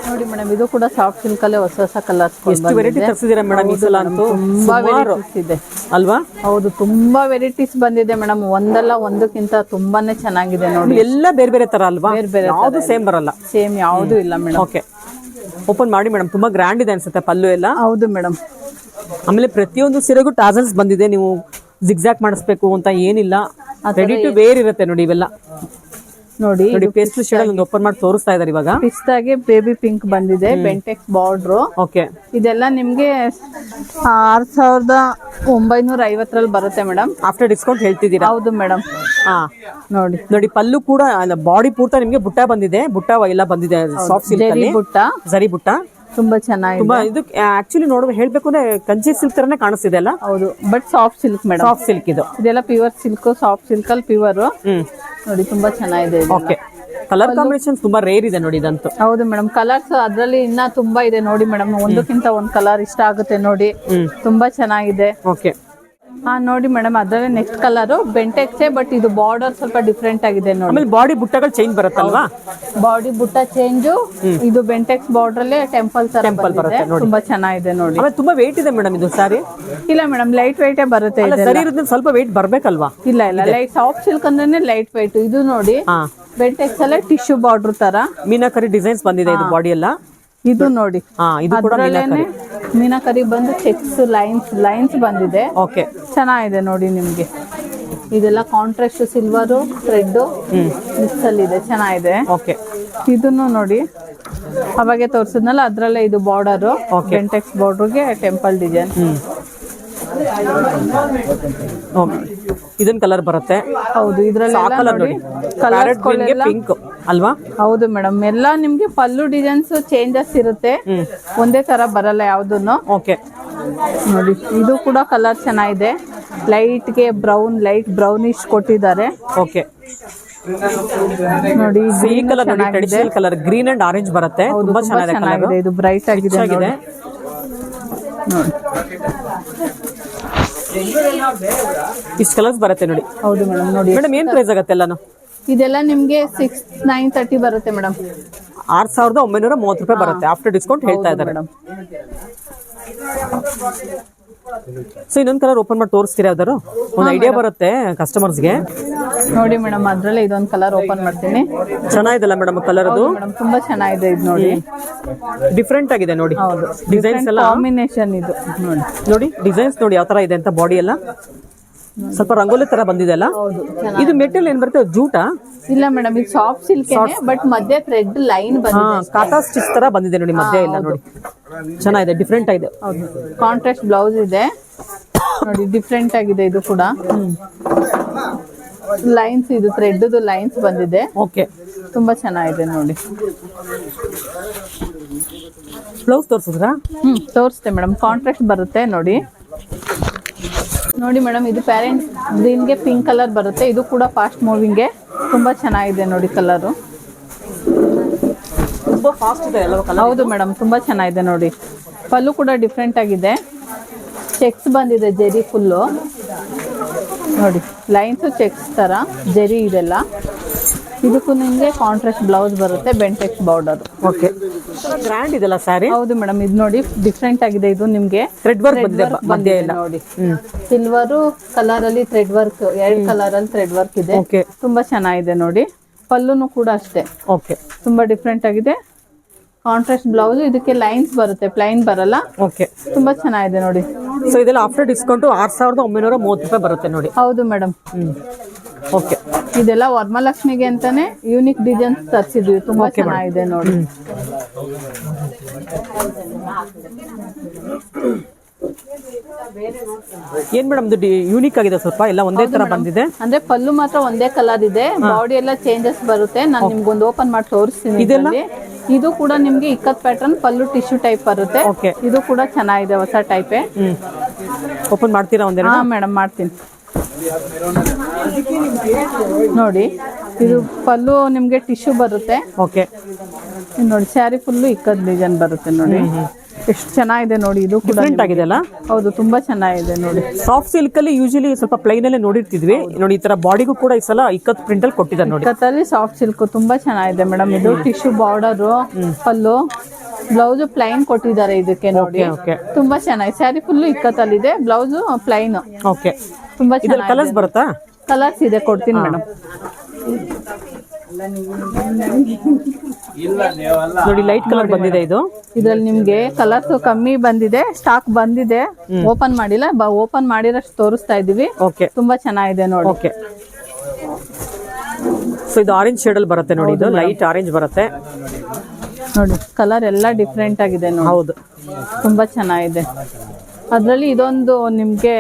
ನೋಡಿ ಮೇಡಮ್, ಇದು ಕೂಡ ಸಾಫ್ಟ್ ಸಿಲ್ಕ್ ಅಲ್ಲೇ ಹೊಸ ಹೊಸ ಕಲರ್ಸ್. ಎಷ್ಟು ವೆರೈಟಿ ತರಿಸಿದ್ದೀರಾ ಮೇಡಮ್ ಈ ಸಲ? ಅಂತೂ ತುಂಬಾ ವೆರೈಟೀಸ್ ಇದೆ ಅಲ್ವಾ? ಹೌದು, ತುಂಬಾ ವೆರೈಟೀಸ್ ಬಂದಿದೆ ಮೇಡಮ್. ಒಂದಲ್ಲ ಒಂದಕ್ಕಿಂತ ತುಂಬಾನೇ ಚೆನ್ನಾಗಿದೆ ನೋಡಿ. ಎಲ್ಲ ಬೇರೆ ಬೇರೆ ತರ ಅಲ್ವಾ? ಬೇರೆ ಬೇರೆ, ಯಾವ್ದು ಸೇಮ್ ಬರಲ್ಲ. ಸೇಮ್ ಯಾವ್ದು ಇಲ್ಲ ಮೇಡಮ್. ಓಕೆ, ಓಪನ್ ಮಾಡಿ ಮೇಡಮ್. ತುಂಬಾ ಗ್ರ್ಯಾಂಡ್ ಇದೆ ಅನ್ಸುತ್ತೆ ಪಲ್ಲು ಎಲ್ಲ. ಹೌದು ಮೇಡಮ್. ಆಮೇಲೆ ಪ್ರತಿಯೊಂದು ಸೀರೆಗೂ ಟಾಸಲ್ಸ್ ಬಂದಿದೆ. ನೀವು ಜಿಗ್ಜಾಕ್ ಮಾಡಿಸ್ಬೇಕು ಅಂತ ಏನಿಲ್ಲ, ರೆಡಿ ಟು ವೇರ್ ಇರುತ್ತೆ ನೋಡಿ ಇವೆಲ್ಲ. ನೋಡಿ ಪೇಸ್ಟ್ ಶೇಡ್ ಅಲ್ಲಿ ಓಪನ್ ಮಾಡಿ ತೋರಿಸ್ತಾ ಇದ್ದಾರೆ ಇವಾಗ. ಪಿಸ್ತಾಗೆ ಬೇಬಿ ಪಿಂಕ್ ಬಂದಿದೆ, ಬೆಂಟೆಕ್ಸ್ ಬಾರ್ಡ್ರು. ಓಕೆ, ಇದೆಲ್ಲ ನಿಮ್ಗೆ 6950 ಬರುತ್ತೆ ಮೇಡಮ್. ಆಫ್ಟರ್ ಡಿಸ್ಕೌಂಟ್ ಹೇಳ್ತಿದ್ದೀರಾ? ಹೌದು ಮೇಡಮ್. ನೋಡಿ ನೋಡಿ ಪಲ್ಲು ಕೂಡ ಬಾಡಿ ಪೂರ್ತ ನಿಮ್ಗೆ ಬುಟ್ಟ ಬಂದಿದೆ, ಬುಟ್ಟ ಎಲ್ಲ ಬಂದಿದೆ. ಸಾಫ್ಟ್ ಸಿಲ್ಕ್ ಅಲ್ಲಿ ಬುಟ್ಟ, ಜರಿ ಬುಟ್ಟ ತುಂಬಾ ಚೆನ್ನಾಗಿದೆ. ತುಂಬಾ ಇದು ಆಕ್ಚುಲಿ ನೋಡುವ ಹೇಳ್ಬೇಕು ಅಂದ್ರೆ ಕಂಚಿ ಸಿಲ್ಕ್ ತರನೇ ಕಾಣಿಸ್ತಿದೆ ಅಲ್ಲ? ಹೌದು, but soft silk madam. Soft silk ಇದೆಲ್ಲ ಪ್ಯೂರ್ ಸಿಲ್ಕ್, ಸಾಫ್ಟ್ ಸಿಲ್ಕ್ ಅಲ್ಲಿ ಪ್ಯೂರ್. ನೋಡಿ ತುಂಬಾ ಚೆನ್ನಾಗಿದೆ. ಓಕೆ, ಕಲರ್ ಕಾಂಬಿನೇಷನ್ ತುಂಬಾ ರೇರ್ ಇದೆ ನೋಡಿ ಇದಂತೂ. ಹೌದು ಮೇಡಮ್, ಕಲರ್ಸ್ ಅದ್ರಲ್ಲಿ ಇನ್ನ ತುಂಬಾ ಇದೆ ನೋಡಿ ಮೇಡಮ್. ಒಂದಕ್ಕಿಂತ ಒಂದ್ ಕಲರ್ ಇಷ್ಟ ಆಗುತ್ತೆ ನೋಡಿ, ತುಂಬಾ ಚೆನ್ನಾಗಿದೆ. ಓಕೆ, ನೋಡಿ ಮೇಡಮ್, ಅದ್ರಲ್ಲಿ ನೆಕ್ಸ್ಟ್ ಕಲರ್ ಬೆಂಟೆಕ್ಸೆ, ಬಟ್ ಇದು ಬಾರ್ಡರ್ ಸ್ವಲ್ಪ ಡಿಫ್ರೆಂಟ್ ಆಗಿದೆ ನೋಡಿ. ಆಮೇಲೆ ಬಾಡಿ ಬುಟ್ಟಗಳು ಚೇಂಜ್ ಬರುತ್ತಲ್ವಾ? ಬಾಡಿ ಬುಟ್ಟ ಚೇಂಜ್. ಇದು ಬೆಂಟೆಕ್ಸ್ ಬಾರ್ಡರ್ ಅಲ್ಲೇ ಟೆಂಪಲ್ ಬರುತ್ತೆ, ತುಂಬಾ ಚೆನ್ನಾಗಿದೆ ನೋಡಿ. ಆಮೇಲೆ ತುಂಬಾ ವೇಟ್ ಇದೆ ಮೇಡಮ್ ಇದು ಸಾರಿ? ಇಲ್ಲ ಮೇಡಮ್, ಲೈಟ್ ವೆಯ್ಟ್ ಬರುತ್ತೆ. ಸರಿ ಇರೋದ್ರಿಂದ ಸ್ವಲ್ಪ ವೇಟ್ ಬರ್ಬೇಕಲ್ವಾ? ಇಲ್ಲ ಲೈಟ್ ಸಾಫ್ಟ್ ಸಿಲ್ಕ್ ಅಂದ್ರೆ ಲೈಟ್ ವೆಯ್ಟ್. ಇದು ನೋಡಿ ಬೆಂಟೆಕ್ಸ್ ಅಲ್ಲೇ ಟಿಶ್ಯೂ ಬಾರ್ಡರ್ ತರ ಮೀನಾಕರಿ ಡಿಸೈನ್ಸ್ ಬಂದಿದೆ ಇದು ಬಾಡಿ ಎಲ್ಲ. ಇದು ನೋಡಿ ಇದು ಕೂಡ ಅದ್ರಲ್ಲೇನೆ ಮೀನಾಕರಿ ಬಂದು ಚೆಕ್ಸ್ ಲೈನ್ಸ್ ಬಂದಿದೆ. ಓಕೆ, ಚೆನ್ನಾಗಿದೆ ನೋಡಿ ನಿಮ್ಗೆ. ಇದೆಲ್ಲ ಕಾಂಟ್ರಾಸ್ಟ್ ಸಿಲ್ವರು ಥ್ರೆಡ್ ಮಿಕ್ಸ್ ಅಲ್ಲಿ ಇದೆ, ಚೆನ್ನಾಗಿದೆ. ಓಕೆ, ಇದನ್ನು ನೋಡಿ ಅವಾಗೆ ತೋರಿಸಿದ್ನಲ್ಲ ಅದ್ರಲ್ಲೇ ಇದು ಬಾರ್ಡರ್ ಬೆಂಟೆಕ್ಸ್ ಬಾರ್ಡರ್ಗೆ ಟೆಂಪಲ್ ಡಿಸೈನ್. ಇದನ್ ಕಲರ್ ಬರುತ್ತೆ. ಹೌದು, ಇದ್ರಲ್ಲಿ ಪಿಂಕ್ ಅಲ್ವಾ? ಹೌದು ಮೇಡಮ್, ಎಲ್ಲ ನಿಮ್ಗೆ ಪಲ್ಲು ಡಿಸೈನ್ಸ್ ಚೇಂಜಸ್ ಇರುತ್ತೆ, ಒಂದೇ ತರ ಬರಲ್ಲ ಯಾವ್ದನ್ನು. ಓಕೆ ನೋಡಿ ಇದು ಕೂಡ ಕಲರ್ ಚೆನ್ನಾಗಿದೆ. ಲೈಟ್ ಬ್ರೌನಿಶ್ ಕೊಟ್ಟಿದ್ದಾರೆ. ಓಕೆ ನೋಡಿ ಈ ಕಲರ್ ನೋಡಿ, traditional colour green and orange ಬರುತ್ತೆ. ತುಂಬಾ ಚೆನ್ನಾಗಿದೆ, ಇದು ಬ್ರೈಟ್ ಆಗಿದೆ ನೋಡಿ. ಇಷ್ಟು ಕಲರ್ಸ್ ಬರುತ್ತೆ ನೋಡಿ. ಹೌದು ಮೇಡಮ್. ನೋಡಿ ಮೇಡಮ್ ಏನ್ ಪ್ರೈಸ್ ಆಗುತ್ತೆ ಎಲ್ಲಾನು? ಇದೆಲ್ಲ ನಿಮ್ಗೆ 6,930 ಬರುತ್ತೆ ಮೇಡಮ್. 6,930 ರೂಪಾಯಿ ಬರುತ್ತೆ ಆಫ್ಟರ್ ಡಿಸ್ಕೌಂಟ್ ಹೇಳ್ತಾ ಇದ್ದಾರೆ ಮೇಡಮ್. ಸೊ ಇನ್ನೊಂದು ಕಲರ್ ಓಪನ್ ಮಾಡಿ ತೋರಿಸ್ತೀರಾ? ಯಾವ್ದಾರು ಒಂದು ಐಡಿಯಾ ಬರುತ್ತೆ ಕಸ್ಟಮರ್ಸ್ಗೆ. ನೋಡಿ ಮೇಡಮ್, ಅದ್ರಲ್ಲೇ ಇದೊಂದು ಕಲರ್ ಓಪನ್ ಮಾಡ್ತೀನಿ. ಚೆನ್ನಾಗಿದೆಲ್ಲ ಮೇಡಮ್ ಕಲರ್ ಅದು. ಮೇಡಮ್ ತುಂಬಾ ಚೆನ್ನಾಗಿದೆ ಇದು ನೋಡಿ. ಡಿಫ್ರೆಂಟ್ ಆಗಿದೆ ನೋಡಿ. ಹೌದು, ಡಿಸೈನ್ಸ್ ಎಲ್ಲ ಕಾಂಬಿನೇಷನ್ ಇದು ನೋಡಿ. ಡಿಸೈನ್ಸ್ ನೋಡಿ ಯಾವ ತರ ಇದೆ ಅಂತ. ಬಾಡಿ ಎಲ್ಲ ಸ್ವಲ್ಪ ರಂಗೋಲಿ ತರ ಬಂದಿದೆ ಅಲ್ಲ. ಇದು ಮೆಟೀರಿಯಲ್ ಏನ್ ಬರುತ್ತೆ? ಜೂಟಾ? ಇಲ್ಲ ಮೇಡಮ್, ಇದು ಸಾಫ್ಟ್ ಸಿಲ್ಕ್ ಬಟ್ ಮಧ್ಯೆ ಥ್ರೆಡ್ ಲೈನ್ ಬಂದಿದೆ. ಕಾಟಾ ಸ್ಟಿಚ್ ತರ ಬಂದಿದೆ ನೋಡಿ ಮಧ್ಯೆ ಎಲ್ಲ. ನೋಡಿ ಚೆನ್ನಾಗಿದೆ, ಡಿಫ್ರೆಂಟ್ ಆಗಿದೆ. ಹೌದು, ಕಾಂಟ್ರಾಸ್ಟ್ ಬ್ಲೌಸ್ ಇದೆ ನೋಡಿ, ಡಿಫ್ರೆಂಟ್ ಆಗಿದೆ ಇದು ಕೂಡ. ಲೈನ್ಸ್, ಇದು ಥ್ರೆಡ್ ಲೈನ್ಸ್ ಬಂದಿದೆ. ಓಕೆ, ತುಂಬಾ ಚೆನ್ನಾಗಿದೆ ನೋಡಿ. ಬ್ಲೌಸ್ ತೋರಿಸಿದ್ರಾ? ತೋರಿಸ್ತೆ ಮೇಡಮ್. ಕಾಂಟ್ರಾಸ್ಟ್ ಬರುತ್ತೆ ನೋಡಿ. ನೋಡಿ ಮೇಡಮ್, ಇದು ಪ್ಯಾರೆಂಟ್ ಗ್ರೀನ್ಗೆ ಪಿಂಕ್ ಕಲರ್ ಬರುತ್ತೆ. ಇದು ಕೂಡ ಫಾಸ್ಟ್ ಮೂವಿಂಗ್ಗೆ ತುಂಬಾ ಚೆನ್ನಾಗಿದೆ ನೋಡಿ ಕಲರು. ತುಂಬಾ ಫಾಸ್ಟ್ ಇದೆ ಎಲ್ಲ ಕಲರ್. ಹೌದು ಮೇಡಮ್, ತುಂಬಾ ಚೆನ್ನಾಗಿದೆ ನೋಡಿ. ಪಲ್ಲು ಕೂಡ ಡಿಫ್ರೆಂಟ್ ಆಗಿದೆ. ಚೆಕ್ಸ್ ಬಂದಿದೆ ಜರಿ ಫುಲ್ಲು ನೋಡಿ. ಲೈನ್ಸ್ ಚೆಕ್ಸ್ ತರ ಜರಿ ಇದೆಲ್ಲ. ಇದಕ್ಕೂ ನಿಮಗೆ ಕಾಂಟ್ರಾಸ್ಟ್ ಬ್ಲೌಸ್ ಬರುತ್ತೆ, ಬೆಂಟೆಕ್ಸ್ ಬಾರ್ಡರ್. ಓಕೆ, ಗ್ರ್ಯಾಂಡ್ ಇದೆಲ್ಲ ಸ್ಯಾರಿ. ಹೌದು ಮೇಡಮ್, ಇದು ನೋಡಿ ಡಿಫ್ರೆಂಟ್ ಆಗಿದೆ. ಇದು ನಿಮ್ಗೆ ಥ್ರೆಡ್ ವರ್ಕ್ ಬಂದಿದೆ ನೋಡಿ. ಸಿಲ್ವರು ಕಲರ್ ಅಲ್ಲಿ ಥ್ರೆಡ್ ವರ್ಕ್, 2 ಕಲರ್ ಅಲ್ಲಿ ಥ್ರೆಡ್ ವರ್ಕ್ ಇದೆ. ತುಂಬಾ ಚೆನ್ನಾಗಿದೆ ನೋಡಿ. ಪಲ್ಲುನು ಕೂಡ ಅಷ್ಟೇ. ಓಕೆ, ತುಂಬಾ ಡಿಫ್ರೆಂಟ್ ಆಗಿದೆ. ಕಾಂಟ್ರಾಸ್ಟ್ ಬ್ಲೌಸ್, ಇದಕ್ಕೆ ಲೈನ್ಸ್ ಬರುತ್ತೆ, ಪ್ಲೈನ್ ಬರಲ್ಲ. ಓಕೆ, ತುಂಬಾ ಚೆನ್ನಾಗಿದೆ ನೋಡಿ. ಸೊ ಇದೆಲ್ಲ ಆಫ್ಟರ್ ಡಿಸ್ಕೌಂಟ್ 6,930 ರೂಪಾಯಿ ಬರುತ್ತೆ ನೋಡಿ. ಹೌದು ಮೇಡಮ್. ಓಕೆ, ಇದೆಲ್ಲ ವರಮಹಾಲಕ್ಷ್ಮಿಗೆ ಅಂತಾನೆ ಯೂನಿಕ್ ಡಿಸೈನ್ಸ್ ತರಿಸಿದ್ವಿ. ತುಂಬಾ ಚೆನ್ನಾಗಿದೆ ನೋಡಿ. ಏನ್ ಮೇಡಮ್ ಇದು ಯೂನಿಕ್ ಆಗಿದೆ ಸ್ವಲ್ಪ, ಎಲ್ಲ ಒಂದೇ ತರ ಬಂದಿದೆ. ಅಂದ್ರೆ ಪಲ್ಲು ಮಾತ್ರ ಒಂದೇ ಕಲರ್ ಇದೆ, ಬಾಡಿ ಎಲ್ಲ ಚೇಂಜಸ್ ಬರುತ್ತೆ. ನಾನು ನಿಮ್ಗೊಂದು ಓಪನ್ ಮಾಡಿ ತೋರಿಸ್ತೀನಿ. ಇದು ಕೂಡ ನಿಮ್ಗೆ ಇಕ್ಕತ್ ಪ್ಯಾಟರ್ನ್, ಪಲ್ಲು ಟಿಶ್ಯೂ ಟೈಪ್ ಬರುತ್ತೆ. ಇದು ಕೂಡ ಚೆನ್ನಾಗಿದೆ, ಹೊಸ ಟೈಪೇ. ಓಪನ್ ಮಾಡ್ತೀರಾ ಒಂದೇ? ಮೇಡಮ್ ಮಾಡ್ತೀನಿ ನೋಡಿ. ಇದು ಪಲ್ಲು ನಿಮ್ಗೆ ಟಿಶ್ಯೂ ಬರುತ್ತೆ. ಓಕೆ ನೋಡಿ, ಸ್ಯಾರಿ ಫುಲ್ಲು ಇಕ್ಕತ್ ಡಿಸೈನ್ ಬರುತ್ತೆ ನೋಡಿ. ಎಷ್ಟು ಚೆನ್ನಾಗಿದೆ ನೋಡಿ. ಇದು ಕೂಡ ಆಗಿದೆ ಅಲ್ಲ? ಹೌದು, ತುಂಬಾ ಚೆನ್ನಾಗಿದೆ ನೋಡಿ. ಸಾಫ್ಟ್ ಸಿಲ್ಕ್ ಅಲ್ಲಿ ಯೂಶಲಿ ಸ್ವಲ್ಪ ಪ್ಲೈನ್ ಅಲ್ಲೇ ನೋಡಿರ್ತಿದ್ವಿ ನೋಡಿ. ಈ ತರ ಬಾಡಿಗೂ ಕೂಡ ಈ ಸಲ ಇಕ್ಕತ್ ಪ್ರಿಂಟ್ ಅಲ್ಲಿ ಕೊಟ್ಟಿದ್ದಾರೆ ನೋಡಿ. ಇಕ್ಕತ್ತಲ್ಲಿ ಸಾಫ್ಟ್ ಸಿಲ್ಕ್ ತುಂಬಾ ಚೆನ್ನಾಗಿದೆ ಮೇಡಮ್. ಇದು tissue border, pallu, blouse plain ಕೊಟ್ಟಿದ್ದಾರೆ ಇದಕ್ಕೆ ನೋಡಿ. ತುಂಬಾ ಚೆನ್ನಾಗಿದೆ. ಸ್ಯಾರಿ ಫುಲ್ಲು ಇಕ್ಕತ್ತಲ್ಲಿದೆ, ಬ್ಲೌಸ್ ಪ್ಲೈನ್. ಓಕೆ, ತುಂಬಾ ಚೆನ್ನಾಗಿದೆ. ಕಲರ್ಸ್ ಬರುತ್ತಾ? ಕಲರ್ಸ್ ಇದೆ, ಕೊಡ್ತೀನಿ ಮೇಡಮ್. ನೋಡಿ, ಲೈಟ್ ಕಲರ್ ಬಂದಿದೆ ಇದು. ಇದ್ರಲ್ಲಿ ನಿಮ್ಗೆ ಕಲರ್ಸ್ ಕಮ್ಮಿ ಬಂದಿದೆ, ಸ್ಟಾಕ್ ಬಂದಿದೆ. ಓಪನ್ ಮಾಡಿಲ್ಲ, ಓಪನ್ ಮಾಡಿರಷ್ಟು ತೋರಿಸ್ತಾ ಇದೀವಿ. ಓಕೆ, ತುಂಬಾ ಚೆನ್ನಾಗಿದೆ ನೋಡಿ. ಓಕೆ, ಸೊ ಇದು ಆರೆಂಜ್ ಶೇಡ್ ಅಲ್ಲಿ ಬರುತ್ತೆ ನೋಡಿ. ಇದು ಲೈಟ್ ಆರೆಂಜ್ ಬರುತ್ತೆ ನೋಡಿ. ಕಲರ್ ಎಲ್ಲ ಡಿಫ್ರೆಂಟ್ ಆಗಿದೆ ನೋಡಿ. ಹೌದು, ತುಂಬಾ ಚೆನ್ನಾಗಿದೆ. ಅದ್ರಲ್ಲಿ ಇದೊಂದು ನಿಮ್ಗೆ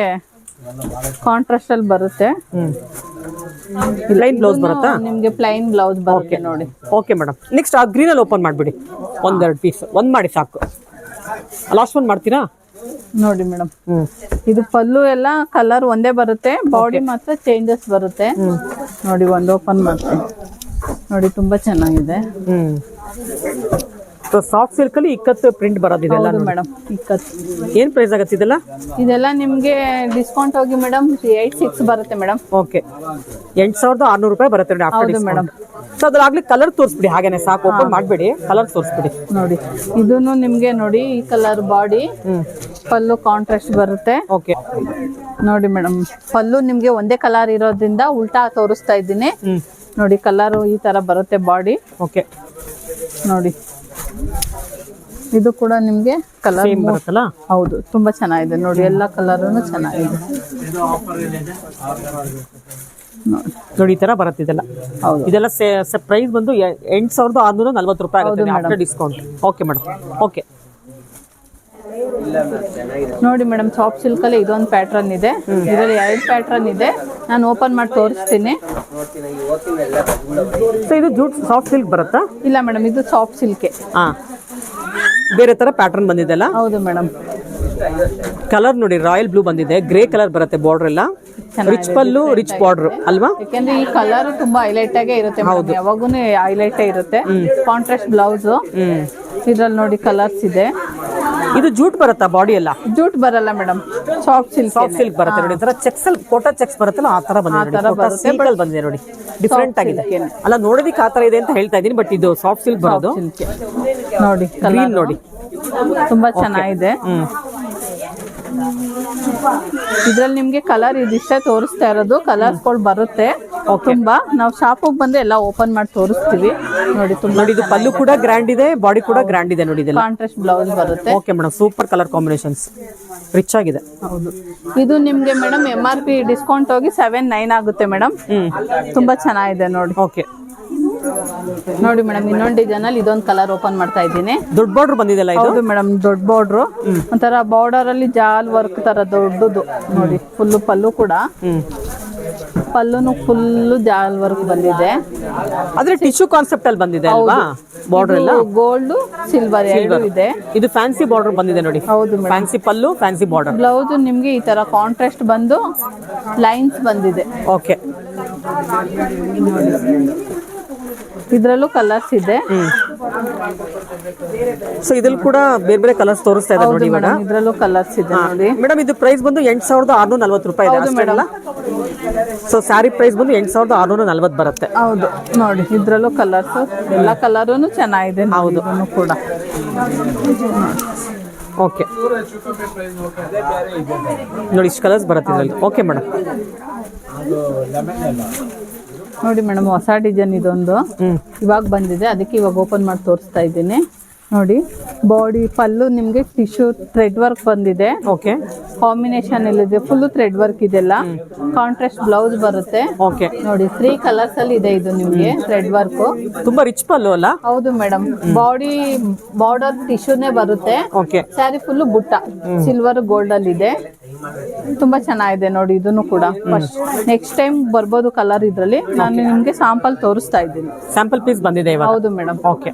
ಕಾಂಟ್ರಾಸ್ಟ್ ಅಲ್ಲಿ ಬರುತ್ತೆ. ಪ್ಲೈನ್ ಬ್ಲೌಸ್ ಬರುತ್ತಾ? ನಿಮ್ಗೆ ಪ್ಲೈನ್ ಬ್ಲೌಸ್ ಬರುತ್ತೆ ನೋಡಿ. ಓಕೆ ಮೇಡಮ್, ನೆಕ್ಸ್ಟ್ ಆ ಗ್ರೀನ್ ಅಲ್ಲಿ ಓಪನ್ ಮಾಡ್ಬಿಡಿ. 1-2 ಪೀಸ್, ಒಂದ್ ಮಾಡಿ ಸಾಕು. ಲಾಸ್ಟ್ ಒನ್ ಮಾಡ್ತೀರಾ? ನೋಡಿ ಮೇಡಮ್, ಇದು ಪಲ್ಲು ಎಲ್ಲ ಕಲರ್ ಒಂದೇ ಬರುತ್ತೆ, ಬಾಡಿ ಮಾತ್ರ ಚೇಂಜಸ್ ಬರುತ್ತೆ ನೋಡಿ. ಒಂದು ಓಪನ್ ಮಾಡ್ತೀನಿ ನೋಡಿ. ತುಂಬಾ ಚೆನ್ನಾಗಿದೆ. ಸಾಫ್ಟ್ ಸಿಲ್ಕ್ ಅಲ್ಲಿ ಇಕ್ಕತ್ತು ಪ್ರಿಂಟ್ ಬರೋದಿದೆ ಮೇಡಮ್. ಇಕ್ಕತ್ತು ಏನ್ ಪ್ರೈಸ್ ಆಗುತ್ತೆ ಇದೆಲ್ಲ? ಇದೆಲ್ಲ ನಿಮ್ಗೆ ಡಿಸ್ಕೌಂಟ್ ಹೋಗಿ ಮೇಡಮ್ 8,600 ಬರುತ್ತೆ ಮೇಡಮ್. ಓಕೆ, 8,600 ರೂಪಾಯಿ ಬರುತ್ತೆ ನೋಡಿ ಆಫ್ಟರ್ ಡಿಸ್ಕೌಂಟ್. ಸೊ ಅದ್ರಾಗ್ಲಿ ಕಲರ್ ತೋರಿಸ್ಬಿಡಿ, ಹಾಗೇನೆ ಸಾಕು, ಓಪನ್ ಮಾಡ್ಬೇಡಿ, ಕಲರ್ ತೋರಿಸ್ಬಿಡಿ ನೋಡಿ. ಇದನ್ನು ನಿಮ್ಗೆ ನೋಡಿ, ಈ ಕಲರ್ ಬಾಡಿ, ಪಲ್ಲು ಕಾಂಟ್ರಾಸ್ಟ್ ಬರುತ್ತೆ. ಓಕೆ ನೋಡಿ ಮೇಡಮ್, ಪಲ್ಲು ನಿಮ್ಗೆ ಒಂದೇ ಕಲರ್ ಇರೋದ್ರಿಂದ ಉಲ್ಟಾ ತೋರಿಸ್ತಾ ಇದ್ದೀನಿ. ನೋಡಿ ಕಲರ್ ಈ ತರ ಬರುತ್ತೆ ಬಾಡಿ. ಓಕೆ, ನೋಡಿ ಇದು ಕೂಡ ನಿಮ್ಗೆ ಕಲರ್ ಬರುತ್ತಲ್ಲ. ಹೌದು, ತುಂಬಾ ಚೆನ್ನಾಗಿದೆ ನೋಡಿ, ಎಲ್ಲ ಕಲರ್ನು ಚೆನ್ನಾಗಿದೆ ನೋಡಿ. ಈ ತರ ಬರುತ್ತಿದೆಲ್ಲ. ಹೌದು, ಇದೆಲ್ಲ ಪ್ರೈಸ್ ಬಂದು 8640 ರೂಪಾಯಿ ಆಗುತ್ತೆ after discount. Okay madam. Okay ನೋಡಿ ಮೇಡಮ್, ಸಾಫ್ಟ್ ಸಿಲ್ಕ್ ಅಲ್ಲಿ ಇದೊಂದು ಪ್ಯಾಟ್ರನ್ ಇದೆ. ಇದರಲ್ಲಿ 2 ಪ್ಯಾಟ್ರನ್ ಇದೆ, ನಾನು ಓಪನ್ ಮಾಡಿ ತೋರಿಸ್ತೀನಿ. ಸೊ ಇದು ಜೂಟ್ ಸಾಫ್ಟ್ ಸಿಲ್ಕ್ ಬರುತ್ತಾ? ಇಲ್ಲ ಮೇಡಮ್, ಇದು ಸಾಫ್ಟ್ ಸಿಲ್ಕೆ. ಹಾ, ಬೇರೆ ತರ ಪ್ಯಾಟರ್ನ್ ಬಂದಿದೆಲ್ಲ. ಹೌದು ಮೇಡಮ್. ಕಲರ್ ನೋಡಿ, ರಾಯಲ್ ಬ್ಲೂ ಬಂದಿದೆ, ಗ್ರೇ ಕಲರ್ ಬರುತ್ತೆ, ಬಾರ್ಡರ್ ಎಲ್ಲ ರಿಚ್ ಪಲ್ಲು, ರಿಚ್ ಬಾರ್ಡರ್ ಅಲ್ವಾ? ಯಾಕಂದ್ರೆ ಈ ಕಲರ್ ತುಂಬಾ ಹೈಲೈಟ್ ಆಗೇ ಇರುತ್ತೆ, ಯಾವಾಗೂ ಹೈಲೈಟ್ ಇರುತ್ತೆ. Contrast blouse. ಇದ್ರಲ್ಲಿ ನೋಡಿ ಕಲರ್ಸ್ ಇದೆ. ಇದು ಜೂಟ್ ಬರುತ್ತಾ ಬಾಡಿ ಎಲ್ಲ? ಜೂಟ್ ಬರಲ್ಲ madam, soft silk. Soft silk ಬರುತ್ತೆ ನೋಡಿ. ತರ ಚೆಕ್ಸ್ ಅಲ್ಲಿ ಕೋಟಾ ಚೆಕ್ಸ್ ಬರುತ್ತಲ್ಲ, ಆ ತರ ಬಂದಿದೆ ನೋಡಿ. ಡಿಫ್ರೆಂಟ್ ಆಗಿದೆ ಅಲ್ಲ, ನೋಡೋದಿಕ್ಕೆ ಆ ತರ ಇದೆ ಅಂತ ಹೇಳ್ತಾ ಇದೀನಿ, ಬಟ್ ಇದು ಸಾಫ್ಟ್ ಸಿಲ್ಕ್ ಬರೋದು. ನೋಡಿ ಗ್ರೀನ್ ನೋಡಿ, ತುಂಬಾ ಚೆನ್ನಾಗಿದೆ. ಇದ್ರಲ್ಲಿ ನಿಮ್ಗೆ ಕಲರ್ ಇದಿಷ್ಟೇ ತೋರಿಸ್ತಾ ಇರೋದು, ಕಲರ್ಸ್ಗಳು ಬರುತ್ತೆ ತುಂಬಾ. ನಾವು ಶಾಪಿಗೆ ಬಂದು ಎಲ್ಲ ಓಪನ್ ಮಾಡಿ ತೋರಿಸ್ತೀವಿ ನೋಡಿ. ತುಂಬಾ ಇದು ಪಲ್ಲು ಕೂಡ ಗ್ರ್ಯಾಂಡ್ ಇದೆ, ಬಾಡಿ ಕೂಡ ಗ್ರ್ಯಾಂಡ್ ಇದೆ ನೋಡಿ. ಇದೆಲ್ಲ ಕಾಂಟ್ರಾಸ್ಟ್ ಬ್ಲೌಸ್ ಬರುತ್ತೆ. Okay madam, super colour combinations, rich ಆಗಿದೆ. ಹೌದು, ಇದು ನಿಮ್ಗೆ ಮೇಡಮ್ MRP ಡಿಸ್ಕೌಂಟ್ ಹೋಗಿ 79 ಆಗುತ್ತೆ ಮೇಡಮ್. ತುಂಬಾ ಚೆನ್ನಾಗಿದೆ ನೋಡಿ. ಓಕೆ ನೋಡಿ ಮೇಡಮ್, ಇನ್ನೊಂದು ಡಿಸೈನ್ ಅಲ್ಲಿ ಇದೊಂದು ಕಲರ್ ಓಪನ್ ಮಾಡ್ತಾ ಇದ್ದೀನಿ. ದೊಡ್ಡ ಬಾರ್ಡರ್ ಬಂದಿದೆಲ್ಲ ಇದು? ಹೌದು ಮೇಡಮ್, ದೊಡ್ಡ ಬಾರ್ಡರ್. ಒಂಥರ ಬಾರ್ಡರ್ ಅಲ್ಲಿ ಜಾಲ್ ವರ್ಕ್ ತರ ದೊಡ್ಡದು ನೋಡಿ. ಫುಲ್ ಪಲ್ಲು ಕೂಡ, ಪಲ್ಲುನು ಫುಲ್ ಜಾಲ್ ವರ್ಕ್ ಬಂದಿದೆ. ಆದ್ರೆ ಟಿಶ್ಯೂ ಕಾನ್ಸೆಪ್ಟ್ ಅಲ್ಲಿ ಬಂದಿದೆ ಅಲ್ವಾ? ಬಾರ್ಡರ್ ಎಲ್ಲ ಗೋಲ್ಡ್ ಸಿಲ್ವರ್ ಇದೆ. ಇದು ಫ್ಯಾನ್ಸಿ ಬಾರ್ಡರ್ ಬಂದಿದೆ ನೋಡಿ. ಹೌದು, ಫ್ಯಾನ್ಸಿ ಪಲ್ಲು, ಫ್ಯಾನ್ಸಿ ಬಾರ್ಡರ್. ಬ್ಲೌಸ್ ನಿಮ್ಗೆ ಈ ತರ ಕಾಂಟ್ರಾಸ್ಟ್ ಬಂದು ಲೈನ್ಸ್ ಬಂದಿದೆ. ಓಕೆ, ಇದ್ರಲ್ಲೂ ಕಲರ್ಸ್ ಇದೆ. ಸೊ ಇದ್ರಲ್ಲಿ ಕೂಡ ಬೇರೆ ಬೇರೆ ಕಲರ್ಸ್ ತೋರಿಸ್ತಾ ಇದ್ದಾರೆ ನೋಡಿ ಮೇಡಮ್. ಇದ್ರಲ್ಲೂ ಕಲರ್ಸ್ ಇದೆ ನೋಡಿ. ಮೇಡಮ್ ಇದು ಪ್ರೈಸ್ ಬಂದು 8640 ರೂಪಾಯಿ ಇದೆ ಅಷ್ಟೇನಲ್ಲ? ಸೊ ಸ್ಯಾರಿ ಪ್ರೈಸ್ ಬಂದು 8640 ಬರುತ್ತೆ. ಹೌದು ನೋಡಿ, ಇದ್ರಲ್ಲೂ ಕಲರ್ಸ್, ಎಲ್ಲ ಕಲರೂ ಚೆನ್ನಾಗಿದೆ. ಹೌದು ಕೂಡ. ಓಕೆ ನೋಡಿ, ಇಷ್ಟು ಕಲರ್ಸ್ ಬರುತ್ತೆ ಇದರಲ್ಲಿ. Okay madam. ನೋಡಿ ಮೇಡಮ್, ಹೊಸ ಡಿಸೈನ್ ಇದೊಂದು ಇವಾಗ ಬಂದಿದೆ, ಅದಕ್ಕೆ ಇವಾಗ ಓಪನ್ ಮಾಡಿ ತೋರಿಸ್ತಾ ಇದ್ದೀನಿ ನೋಡಿ. ಬಾಡಿ ಪಲ್ಲು ನಿಮ್ಗೆ ಟಿಶ್ಯೂ ಥ್ರೆಡ್ ವರ್ಕ್ ಬಂದಿದೆ. ಓಕೆ, ಕಾಂಬಿನೇಷನ್ ಇದೆ, ಫುಲ್ ಥ್ರೆಡ್ ವರ್ಕ್ ಇದೆಲ್ಲ. ಕಾಂಟ್ರಾಸ್ಟ್ ಬ್ಲೌಸ್ ಬರುತ್ತೆ. ಓಕೆ ನೋಡಿ, 3 ಕಲರ್ಸ್ ಅಲ್ಲಿ ಇದೆ ಇದು ನಿಮ್ಗೆ ಥ್ರೆಡ್ ವರ್ಕ್. ತುಂಬಾ ರಿಚ್ ಪಲ್ಲು ಅಲ್ಲ? ಹೌದು ಮೇಡಮ್, ಬಾಡಿ ಬಾರ್ಡರ್ ಟಿಶ್ಯೂನೇ ಬರುತ್ತೆ. ಓಕೆ, ಸ್ಯಾರಿ ಫುಲ್ ಬುಟ್ಟ ಸಿಲ್ವರ್ ಗೋಲ್ಡ್ ಅಲ್ಲಿ ಇದೆ. ತುಂಬಾ ಚೆನ್ನಾಗಿದೆ ನೋಡಿ. ಇದನ್ನು ಕೂಡ ಫಸ್ಟ್ ನೆಕ್ಸ್ಟ್ ಟೈಮ್ ಬರ್ಬೋದು ಕಲರ್ ಇದ್ರಲ್ಲಿ. ನಾನು ನಿಮ್ಗೆ ಸ್ಯಾಂಪಲ್ ತೋರಿಸ್ತಾ ಇದ್ದೀನಿ. ಸ್ಯಾಂಪಲ್ ಪೀಸ್ ಬಂದಿದೆ ಇವಾಗ? ಹೌದು ಮೇಡಮ್. ಓಕೆ.